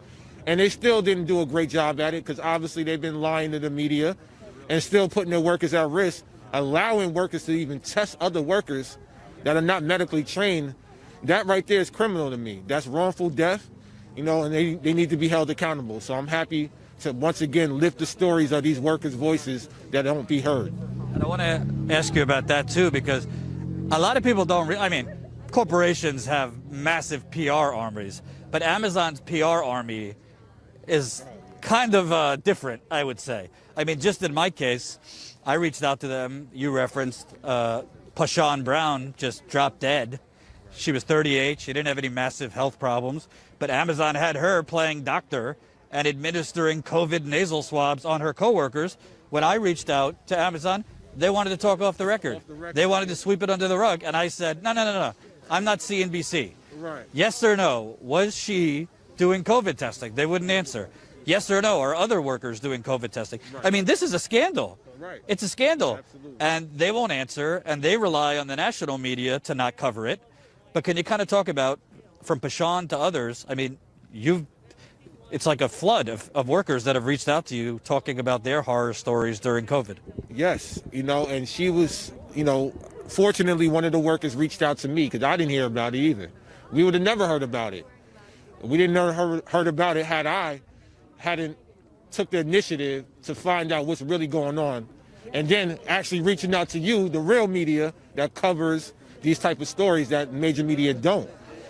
And they still didn't do a great job at it because obviously they've been lying to the media and still putting their workers at risk, allowing workers to even test other workers that are not medically trained. That right there is criminal to me. That's wrongful death, you know, and they need to be held accountable. So I'm happy to once again lift the stories of these workers' voices that don't be heard. And I want to ask you about that too, because a lot of people don't, I mean, corporations have massive PR armies, but Amazon's PR army is kind of different, I would say. I mean, just in my case, I reached out to them. You referenced Pashan Brown just dropped dead. She was 38. She didn't have any massive health problems, but Amazon had her playing doctor and administering COVID nasal swabs on her coworkers. When I reached out to Amazon, they wanted to talk off the record. They wanted to sweep it under the rug. And I said, no. I'm not CNBC. Right. Yes or no, was she doing COVID testing? They wouldn't answer. Yes or no, are other workers doing COVID testing? Right. I mean, this is a scandal. Right. It's a scandal. Absolutely. And they won't answer, and they rely on the national media to not cover it. But can you kind of talk about, from Pashan to others, I mean, it's like a flood of workers that have reached out to you talking about their horror stories during COVID. Yes, you know, and she was, you know, fortunately one of the workers reached out to me because I didn't hear about it either. We would have never heard about it. We didn't know heard about it had I hadn't took the initiative to find out what's really going on, and then actually reaching out to you, the real media that covers these type of stories that major media don't.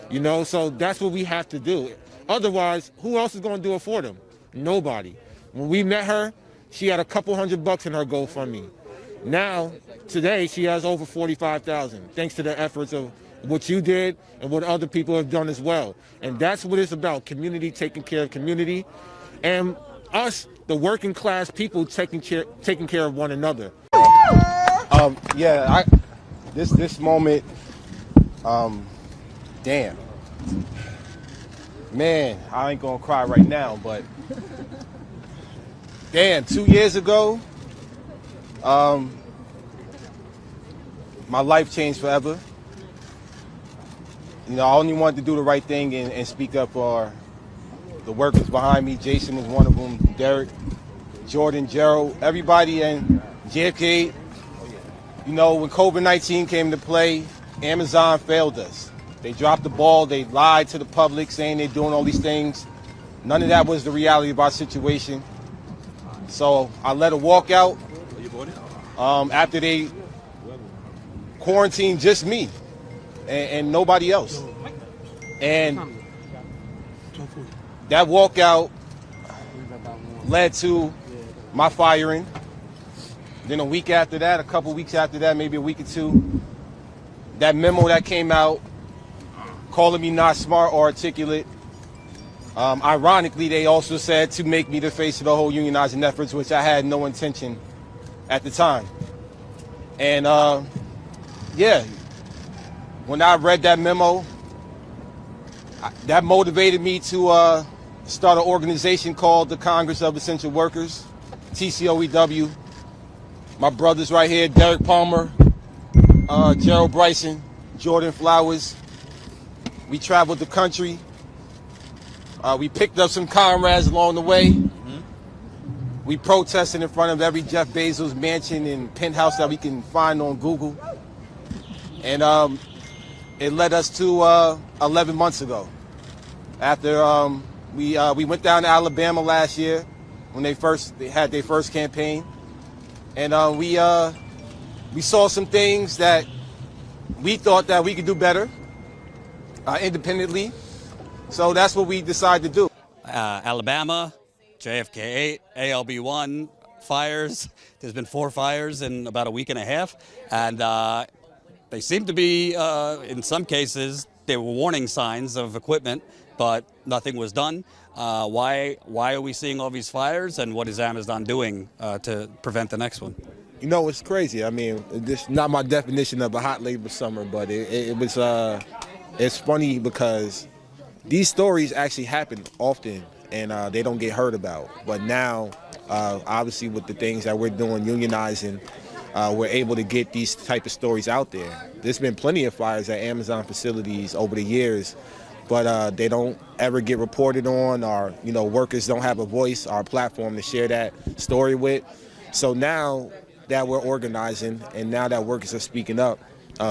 You know, so that's what we have to do. Otherwise, who else is going to do it for them? Nobody. When we met her, she had a couple $100 in her GoFundMe. Now, today, she has over 45,000, thanks to the efforts of what you did and what other people have done as well. And that's what it's about, community taking care of community, and us, the working class people, taking care of one another. This moment, damn. Man, I ain't gonna cry right now, but damn, 2 years ago, my life changed forever. You know, I only wanted to do the right thing and speak up for the workers behind me. Jason was one of them, Derek, Jordan, Gerald, everybody, and JFK. You know, when COVID-19 came to play, Amazon failed us. They dropped the ball. They lied to the public saying they're doing all these things. None of that was the reality of our situation. So I let her walk out after they quarantined just me and nobody else. And that walkout led to my firing. Then a week after that, a couple weeks after that, maybe a week or two, that memo that came out calling me not smart or articulate. Ironically, they also said to make me the face of the whole unionizing efforts, which I had no intention at the time. And when I read that memo, that motivated me to start an organization called the Congress of Essential Workers, TCOEW. My brothers right here, Derek Palmer, Gerald Bryson, Jordan Flowers. We traveled the country. We picked up some comrades along the way. We protested in front of every Jeff Bezos mansion and penthouse that we can find on Google. And it led us to 11 months ago. After we went down to Alabama last year when they had their first campaign. And we saw some things that we thought that we could do better independently. So that's what we decided to do. Alabama, JFK 8, ALB1, fires. There's been 4 fires in about a week and a half. And they seem to be, in some cases, there were warning signs of equipment, but nothing was done. Why are we seeing all these fires, and what is Amazon doing to prevent the next one? You know, it's crazy. I mean, this is not my definition of a hot labor summer, but it's funny because these stories actually happen often and they don't get heard about. But now, obviously with the things that we're doing, unionizing, we're able to get these type of stories out there. There's been plenty of fires at Amazon facilities over the years but they don't ever get reported on, or workers don't have a voice or a platform to share that story with. So now that we're organizing and now that workers are speaking up,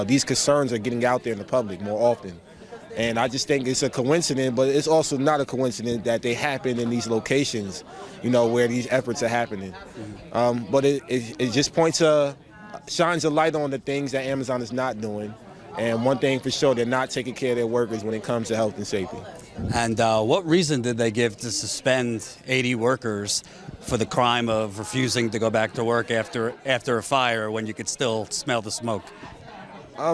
these concerns are getting out there in the public more often. And I just think it's a coincidence, but it's also not a coincidence that they happen in these locations, where these efforts are happening. But it just shines a light on the things that Amazon is not doing. And one thing for sure, they're not taking care of their workers when it comes to health and safety. And what reason did they give to suspend 80 workers for the crime of refusing to go back to work after a fire when you could still smell the smoke?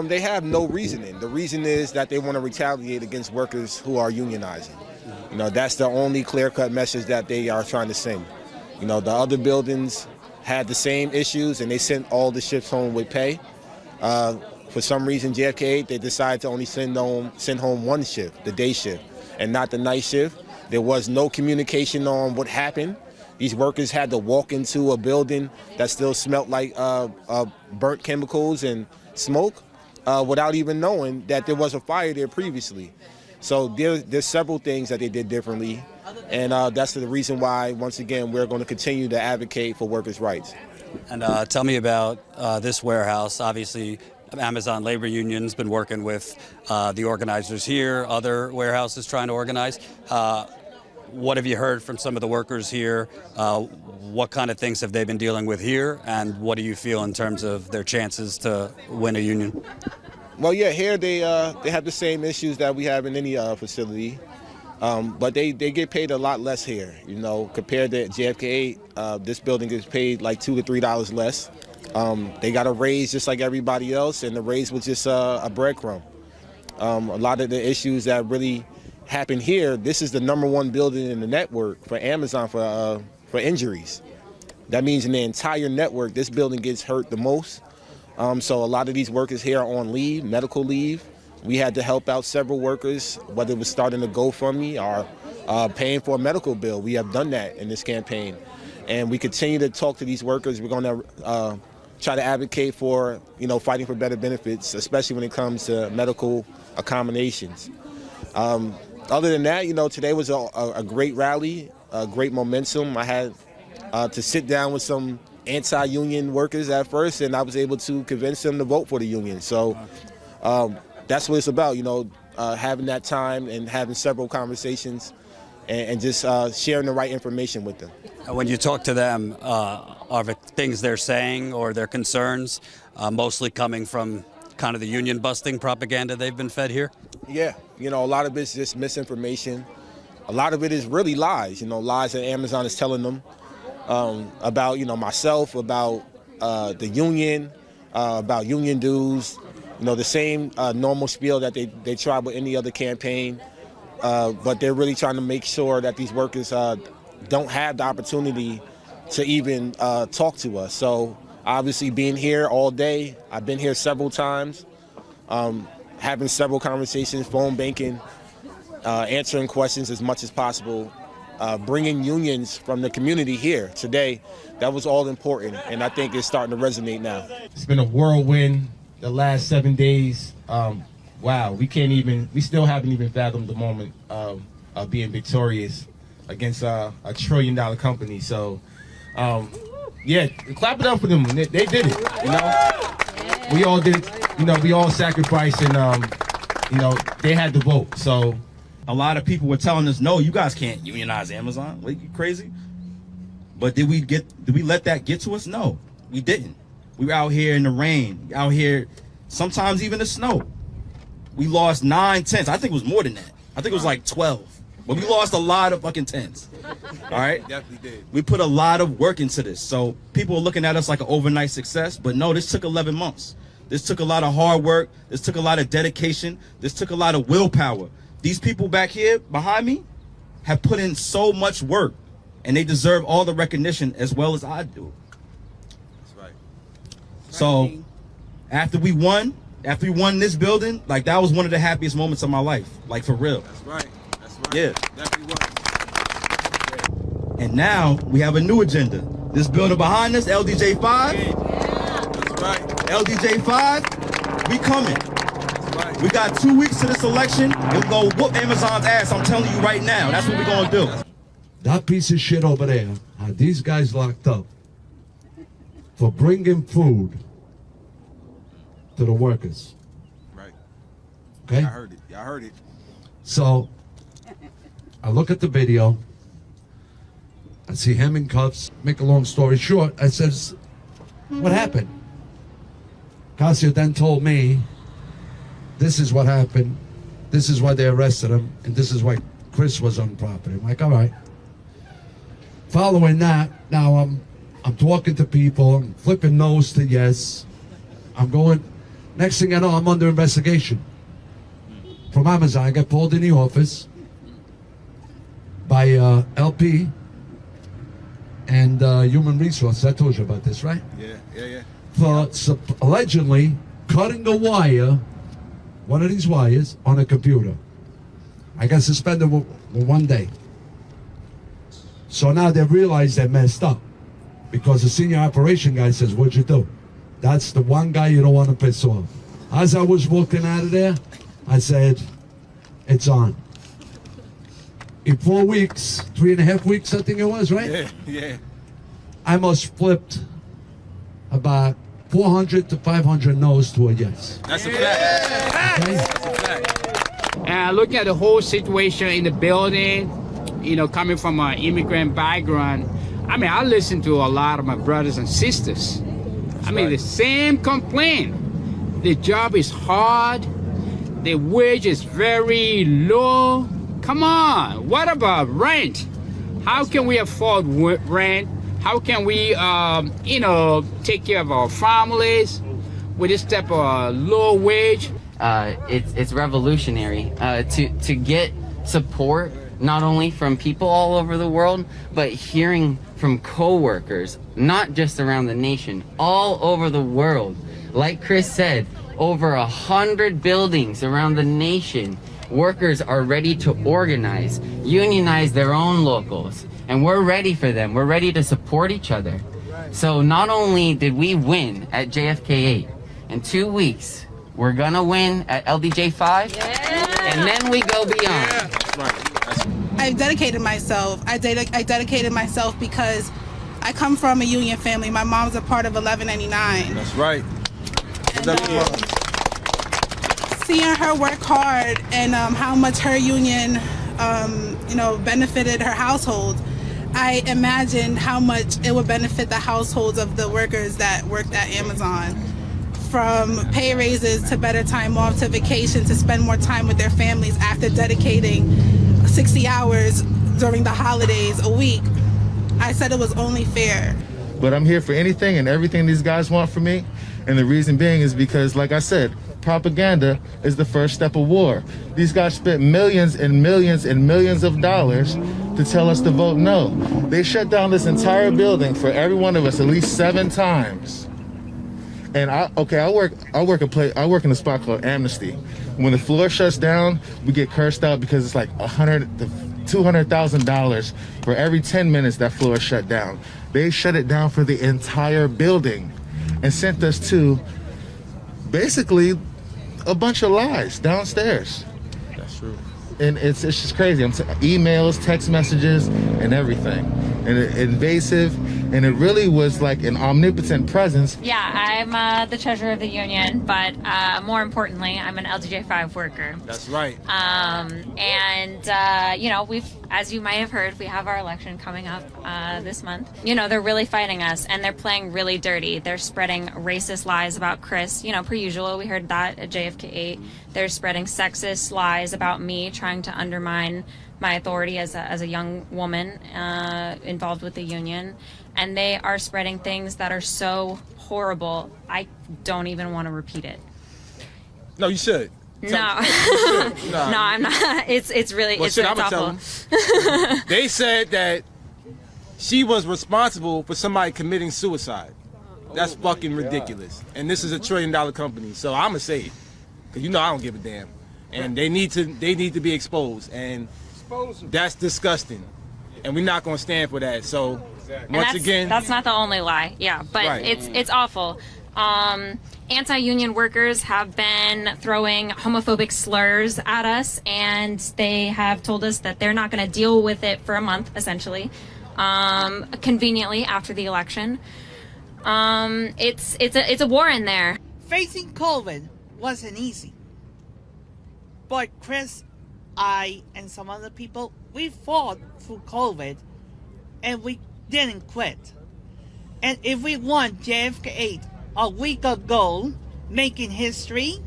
They have no reasoning. The reason is that they want to retaliate against workers who are unionizing. That's the only clear-cut message that they are trying to send. The other buildings had the same issues, and they sent all the shifts home with pay. For some reason, JFK, they decided to only send home one shift, the day shift, and not the night shift. There was no communication on what happened. These workers had to walk into a building that still smelled like burnt chemicals and smoke without even knowing that there was a fire there previously. So there's several things that they did differently, and that's the reason why, once again, we're going to continue to advocate for workers' rights. And tell me about this warehouse. Obviously, Amazon Labor Union's been working with the organizers here, other warehouses trying to organize. What have you heard from some of the workers here? What kind of things have they been dealing with here? And what do you feel in terms of their chances to win a union? Well, yeah, here they have the same issues that we have in any facility, but they get paid a lot less here. Compared to JFK, this building gets paid like $2 to $3 less. They got a raise just like everybody else, and the raise was just a breadcrumb. A lot of the issues that really happen here, this is the #1 building in the network for Amazon for injuries. That means in the entire network, this building gets hurt the most. So a lot of these workers here are on leave, medical leave. We had to help out several workers, whether it was starting a GoFundMe or paying for a medical bill. We have done that in this campaign. And we continue to talk to these workers. We're going to try to advocate for, fighting for better benefits, especially when it comes to medical accommodations. Other than that, today was a great rally, a great momentum. I had to sit down with some anti-union workers at first, and I was able to convince them to vote for the union. So that's what it's about, having that time and having several conversations and just sharing the right information with them. When you talk to them, are the things they're saying or their concerns mostly coming from kind of the union busting propaganda they've been fed here? Yeah, a lot of it's just misinformation. A lot of it is really lies, lies that Amazon is telling them about, myself, about the union, about union dues, the same normal spiel that they try with any other campaign. But they're really trying to make sure that these workers don't have the opportunity to even talk to us. So obviously being here all day, I've been here several times, having several conversations, phone banking, answering questions as much as possible, bringing unions from the community here today. That was all important, and I think it's starting to resonate now. It's been a whirlwind the last 7 days. Wow, we still haven't even fathomed the moment of being victorious against a $1 trillion company. So, yeah, clap it up for them. They did it, We all did it, we all sacrificed, and, they had to vote. So a lot of people were telling us, no, you guys can't unionize Amazon. Like, you crazy? But did we let that get to us? No, we didn't. We were out here in the rain, out here, sometimes even the snow. We lost 9 tenths. I think it was more than that. I think it was like 12. But we lost a lot of fucking tenths. All right? Definitely did. We put a lot of work into this. So people are looking at us like an overnight success. But no, this took 11 months. This took a lot of hard work. This took a lot of dedication. This took a lot of willpower. These people back here behind me have put in so much work. And they deserve all the recognition as well as I do. That's right. So after we won this building, like, that was one of the happiest moments of my life. Like, for real. That's right. That's right. Yeah. Definitely was. And now we have a new agenda. This building behind us, LDJ 5. That's right. LDJ 5, we coming. We got 2 weeks to this election, and we're going to whoop Amazon's ass. I'm telling you right now. That's what we're going to do. That piece of shit over there had these guys locked up for bringing food to the workers. Right. Okay? I heard it. I heard it. So, I look at the video. I see him in cuffs. Make a long story short, I says, what happened? Casio then told me, this is what happened. This is why they arrested him. And this is why Chris was on property. I'm like, all right. Following that, now I'm talking to people. I'm flipping no's to yes. I'm going. Next thing I know, I'm under investigation from Amazon. I got pulled in the office by LP and Human Resources. I told you about this, right? Yeah. For allegedly cutting the wire, one of these wires, on a computer. I got suspended for 1 day. So now they realize they messed up because the senior operation guy says, what'd you do? That's the one guy you don't want to piss off. As I was walking out of there, I said, it's on. In 4 weeks, 3.5 weeks, I think it was, right? Yeah. I must flipped about 400 to 500 no's to a yes. That's a fact. Okay? That's a fact. And I look at the whole situation in the building, you know, coming from an immigrant background. I mean, I listen to a lot of my brothers and sisters. I mean, the same complaint. The job is hard. The wage is very low. Come on, what about rent? How can we afford rent? How can we, you know, take care of our families with this type of low wage? It's revolutionary to get support not only from people all over the world, but hearing from co-workers, not just around the nation, all over the world. Like Chris said, over 100 buildings around the nation, workers are ready to organize, unionize their own locals, and we're ready for them. We're ready to support each other. So not only did we win at JFK 8, in 2 weeks, we're gonna win at LDJ 5, and then we go beyond. I've dedicated myself. I dedicated myself because I come from a union family. My mom's a part of 1199. That's right. Seeing her work hard and how much her union, you know, benefited her household, I imagined how much it would benefit the households of the workers that worked at Amazon. From pay raises to better time off to vacation to spend more time with their families after dedicating 60 hours during the holidays a week. I said it was only fair. But I'm here for anything and everything these guys want from me. And the reason being is because, like I said, propaganda is the first step of war. These guys spent millions and millions and millions of dollars to tell us to vote no. They shut down this entire building for every one of us at least 7 times. And I work in a spot called Amnesty. When the floor shuts down, we get cursed out because it's like $100,000 to $200,000 for every 10 minutes that floor is shut down. They shut it down for the entire building and sent us to basically a bunch of lies downstairs. That's true. And it's just crazy. Emails, text messages, and everything. And invasive. And it really was like an omnipotent presence. Yeah, I'm the treasurer of the union, but more importantly, I'm an LDJ5 worker. That's right. You know, as you might have heard, we have our election coming up this month. You know, they're really fighting us, and they're playing really dirty. They're spreading racist lies about Chris. You know, per usual, we heard that at JFK 8. They're spreading sexist lies about me, trying to undermine my authority as a young woman involved with the union. And they are spreading things that are so horrible, I don't even want to repeat it. No, you should. No. No, I'm not. It's really, well, it's awful. They said that she was responsible for somebody committing suicide. That's fucking ridiculous. And this is a $1 trillion company, so I'ma say it. Cause you know I don't give a damn. And they need to be exposed. And that's disgusting. And we're not gonna stand for that. So once again, that's not the only lie. Yeah, but right. it's awful. Anti-union workers have been throwing homophobic slurs at us, and they have told us that they're not going to deal with it for a month, essentially, conveniently after the election. It's a war in there. Facing COVID wasn't easy, but Chris, I, and some other people, we fought through COVID, and we didn't quit. And if we won JFK a week ago, making history,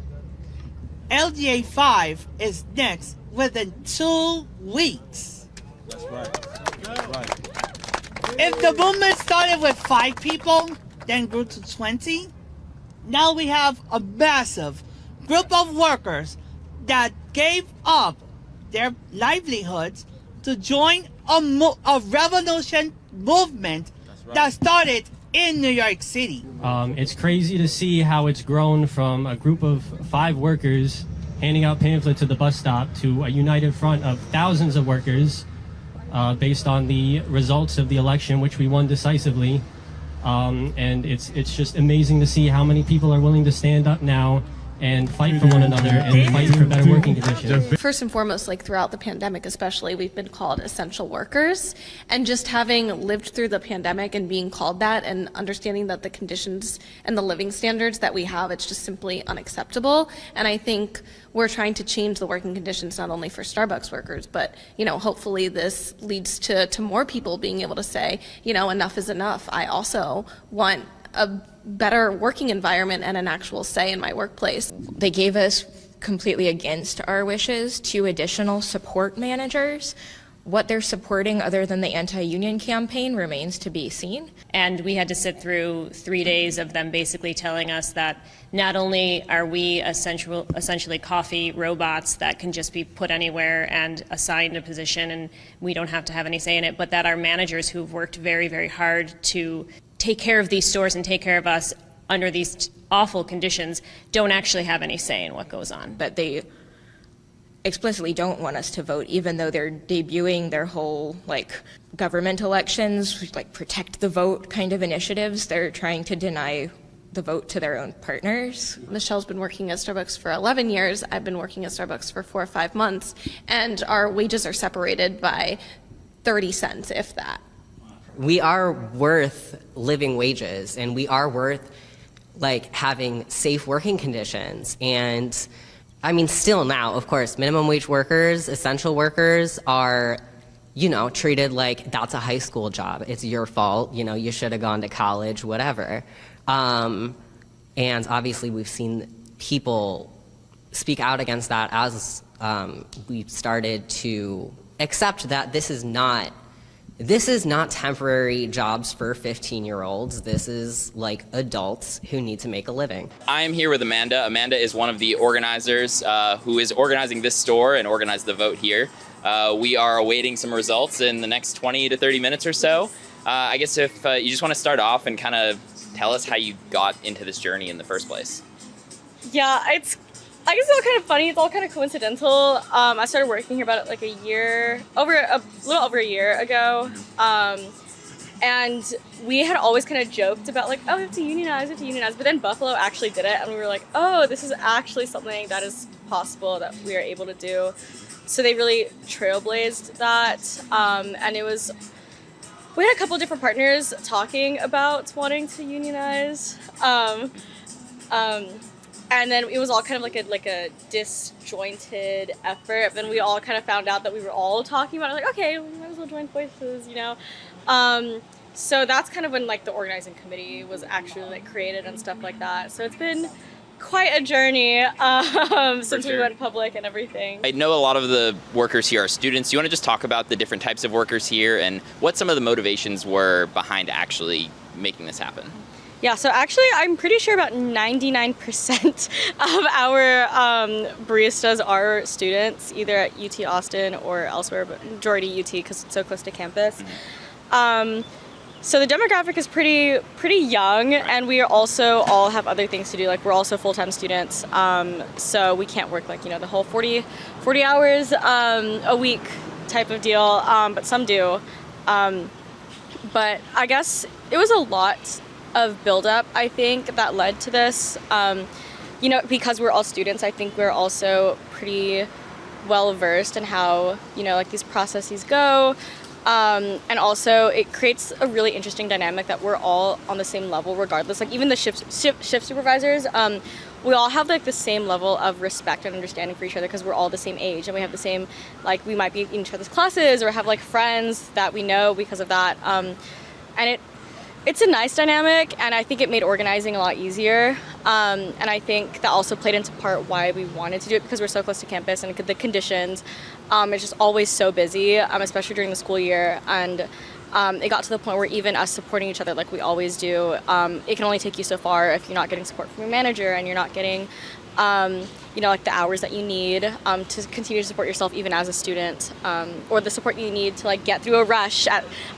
LGA 5 is next within 2 weeks. That's right. That's right. If the movement started with 5 people, then grew to 20, now we have a massive group of workers that gave up their livelihoods to join a revolution movement that started in New York City. It's crazy to see how it's grown from a group of 5 workers handing out pamphlets at the bus stop to a united front of thousands of workers based on the results of the election, which we won decisively. And it's just amazing to see how many people are willing to stand up now and fight for one another and fight for better working conditions. First and foremost, like throughout the pandemic especially, we've been called essential workers. And just having lived through the pandemic and being called that and understanding that the conditions and the living standards that we have, it's just simply unacceptable. And I think we're trying to change the working conditions not only for Starbucks workers, but, you know, hopefully this leads to more people being able to say, you know, enough is enough. I also want a better working environment and an actual say in my workplace. They gave us, completely against our wishes, 2 additional support managers. What they're supporting other than the anti-union campaign remains to be seen. And we had to sit through 3 days of them basically telling us that not only are we essentially coffee robots that can just be put anywhere and assigned a position and we don't have to have any say in it, but that our managers who've worked very, very hard to take care of these stores and take care of us under these awful conditions don't actually have any say in what goes on. But they explicitly don't want us to vote, even though they're debuting their whole like government elections, like protect the vote kind of initiatives. They're trying to deny the vote to their own partners. Michelle's been working at Starbucks for 11 years. I've been working at Starbucks for 4 or 5 months, and our wages are separated by 30 cents, if that. We are worth living wages, and we are worth like having safe working conditions. And I mean, still now, of course, minimum wage workers, essential workers are, you know, treated like that's a high school job. It's your fault. You know, you should have gone to college, whatever. And obviously we've seen people speak out against that as we've started to accept that this is not temporary jobs for 15-year-olds. This is like adults who need to make a living. I am here with Amanda. Amanda is one of the organizers who is organizing this store and organized the vote here. We are awaiting some results in the next 20 to 30 minutes or so. I guess if you just want to start off and kind of tell us how you got into this journey in the first place. Yeah, I guess it's all kind of funny. It's all kind of coincidental. I started working here about like a little over a year ago. And we had always kind of joked about like, oh, we have to unionize. But then Buffalo actually did it. And we were like, oh, this is actually something that is possible that we are able to do. So they really trailblazed that. And we had a couple different partners talking about wanting to unionize. And then it was all kind of like a disjointed effort. Then we all kind of found out that we were all talking about it. Like, okay, we might as well join forces, you know? So that's kind of when like the organizing committee was actually like created and stuff like that. So it's been quite a journey since we went public and everything. I know a lot of the workers here are students. You want to just talk about the different types of workers here and what some of the motivations were behind actually making this happen? Yeah, so actually I'm pretty sure about 99% of our baristas are students, either at UT Austin or elsewhere, but majority UT because it's so close to campus. So the demographic is pretty young, and we also all have other things to do. Like we're also full-time students, so we can't work like, you know, the whole 40 hours a week type of deal, but some do. But I guess it was a lot of buildup, I think, that led to this. You know, because we're all students, I think we're also pretty well versed in how, you know, like these processes go. And also it creates a really interesting dynamic that we're all on the same level regardless. Like even the shift supervisors, we all have like the same level of respect and understanding for each other because we're all the same age and we have the same, like we might be in each other's classes or have like friends that we know because of that. And it's a nice dynamic, and I think it made organizing a lot easier. And I think that also played into part why we wanted to do it, because we're so close to campus and the conditions. It's just always so busy, especially during the school year. And it got to the point where even us supporting each other like we always do, it can only take you so far if you're not getting support from your manager and you're not getting you know, like the hours that you need to continue to support yourself even as a student, or the support you need to like get through a rush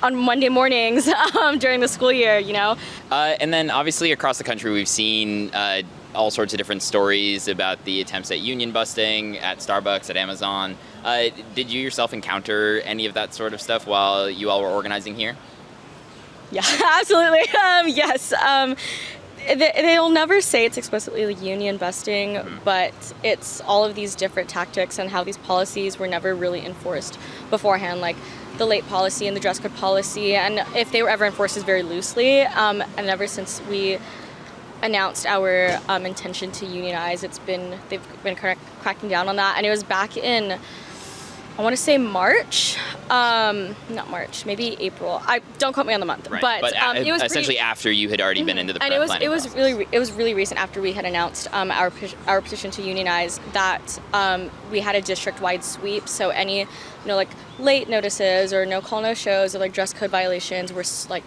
on Monday mornings during the school year, you know? And then obviously across the country, we've seen all sorts of different stories about the attempts at union busting at Starbucks, at Amazon. Did you yourself encounter any of that sort of stuff while you all were organizing here? Yeah, absolutely. Yes. They'll never say it's explicitly like union busting, but it's all of these different tactics and how these policies were never really enforced beforehand, like the late policy and the dress code policy. And if they were ever enforced, is very loosely. And ever since we announced our intention to unionize, they've been cracking down on that. And it was back in, I want to say March, not March, maybe April. Don't quote me on the month, right. but it was essentially after you had already been into the and planning it was process. it was really recent after we had announced our petition to unionize that we had a district-wide sweep. So any, you know, like late notices or no call, no shows or like dress code violations were like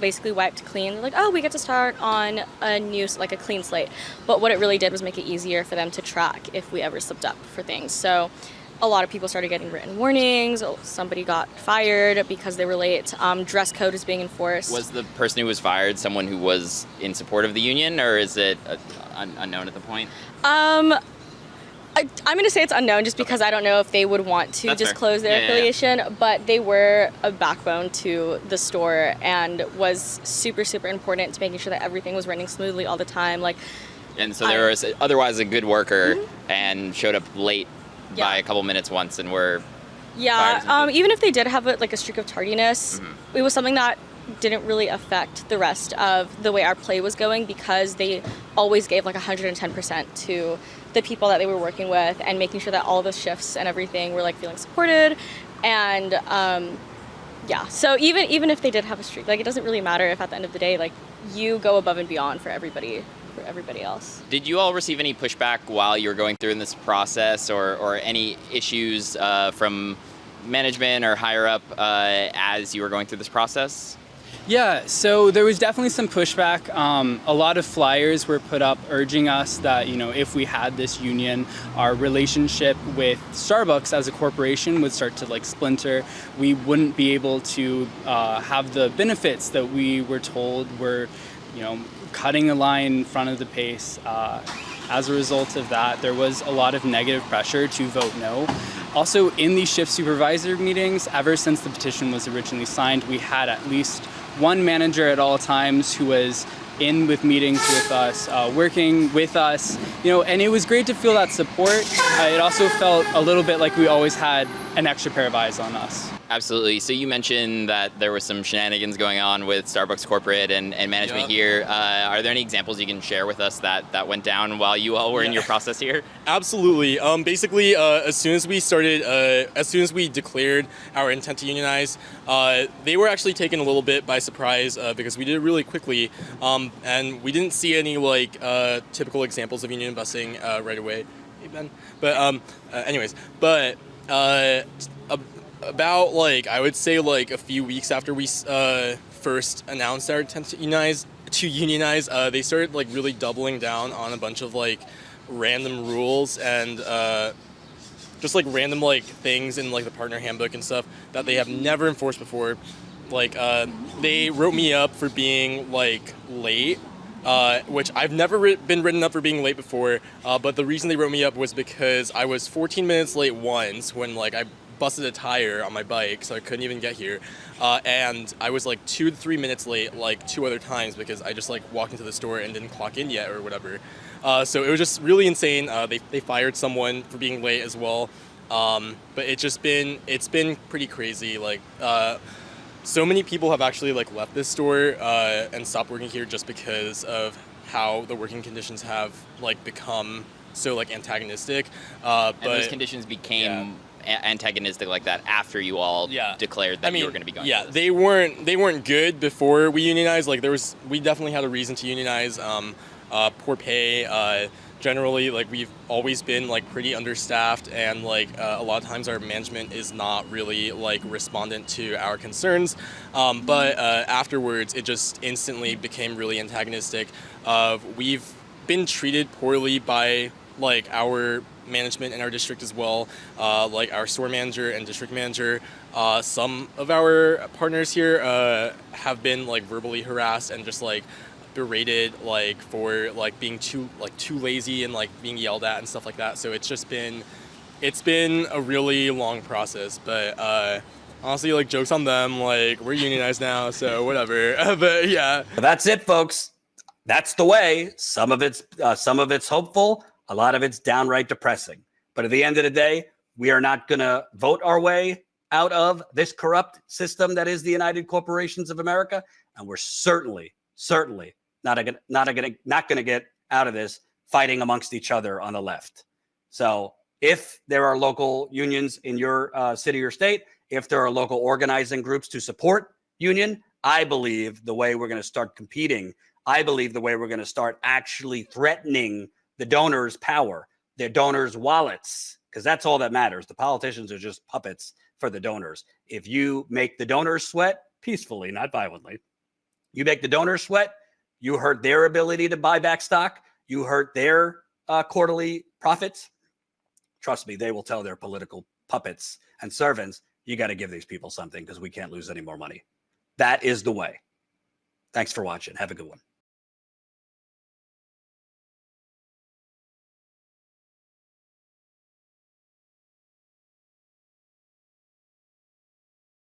basically wiped clean. They're like, oh, we get to start on a new, like a clean slate. But what it really did was make it easier for them to track if we ever slipped up for things. So a lot of people started getting written warnings. Somebody got fired because they were late. Dress code is being enforced. Was the person who was fired someone who was in support of the union, or is it unknown at the point? I'm going to say it's unknown just because I don't know if they would want to disclose their affiliation, but they were a backbone to the store and was super, super important to making sure that everything was running smoothly all the time. And so there was otherwise a good worker and showed up late by a couple minutes once and were fired. Even if they did have a streak of tardiness, it was something that didn't really affect the rest of the way our play was going because they always gave like 110% to the people that they were working with and making sure that all the shifts and everything were like feeling supported. And so even if they did have a streak, like it doesn't really matter if at the end of the day like you go above and beyond for everybody else. Did you all receive any pushback while you were going through in this process, or any issues from management or higher up as you were going through this process? Yeah, so there was definitely some pushback. A lot of flyers were put up urging us that, you know, if we had this union, our relationship with Starbucks as a corporation would start to like splinter. We wouldn't be able to have the benefits that we were told were, you know, cutting a line in front of the pace. As a result of that, there was a lot of negative pressure to vote no. Also, in these shift supervisor meetings, ever since the petition was originally signed, we had at least one manager at all times who was in with meetings with us, working with us, you know, and it was great to feel that support. It also felt a little bit like we always had an extra pair of eyes on us. Absolutely. So you mentioned that there was some shenanigans going on with Starbucks corporate and management here. Are there any examples you can share with us that went down while you all were in your process here? Absolutely. Basically, as soon as we declared our intent to unionize, they were actually taken a little bit by surprise because we did it really quickly, and we didn't see any typical examples of union busing right away. Hey, Ben. But about I would say a few weeks after we first announced our intent to unionize, they started really doubling down on a bunch of random rules and just random things in the partner handbook and stuff that they have never enforced before. They wrote me up for being late, which I've never been written up for being late before. But the reason they wrote me up was because I was 14 minutes late once when I busted a tire on my bike, so I couldn't even get here. And I was like 2 to 3 minutes late, like 2 other times, because I just like walked into the store and didn't clock in yet or whatever. So it was just really insane. They fired someone for being late as well. But it's been pretty crazy. Like, so many people have actually like left this store and stopped working here just because of how the working conditions have like become so like antagonistic. And those conditions became antagonistic like that after you all declared that you were going to be going. Yeah, they weren't good before we unionized. Like we definitely had a reason to unionize. Poor pay. Generally, like we've always been like pretty understaffed, and like a lot of times our management is not really like respondent to our concerns. But afterwards, it just instantly became really antagonistic. We've been treated poorly by like our management in our district as well, like our store manager and district manager. Some of our partners here have been like verbally harassed and just like berated like for like being too lazy and like being yelled at and stuff like that. So it's been a really long process, but honestly, like, jokes on them, like we're unionized now, so whatever. But yeah, that's it, folks. That's the way. Some of it's hopeful, a lot of it's downright depressing, but at the end of the day, we are not going to vote our way out of this corrupt system that is the United Corporations of America, and we're certainly not going to get out of this fighting amongst each other on the left. So if there are local unions in your city or state, if there are local organizing groups to support union, I believe the way we're going to start competing, I believe the way we're going to start actually threatening the donors' power, their donors' wallets, because that's all that matters. The politicians are just puppets for the donors. If you make the donors sweat peacefully, not violently, you make the donors sweat, you hurt their ability to buy back stock. You hurt their quarterly profits. Trust me, they will tell their political puppets and servants, you got to give these people something because we can't lose any more money. That is the way. Thanks for watching. Have a good one.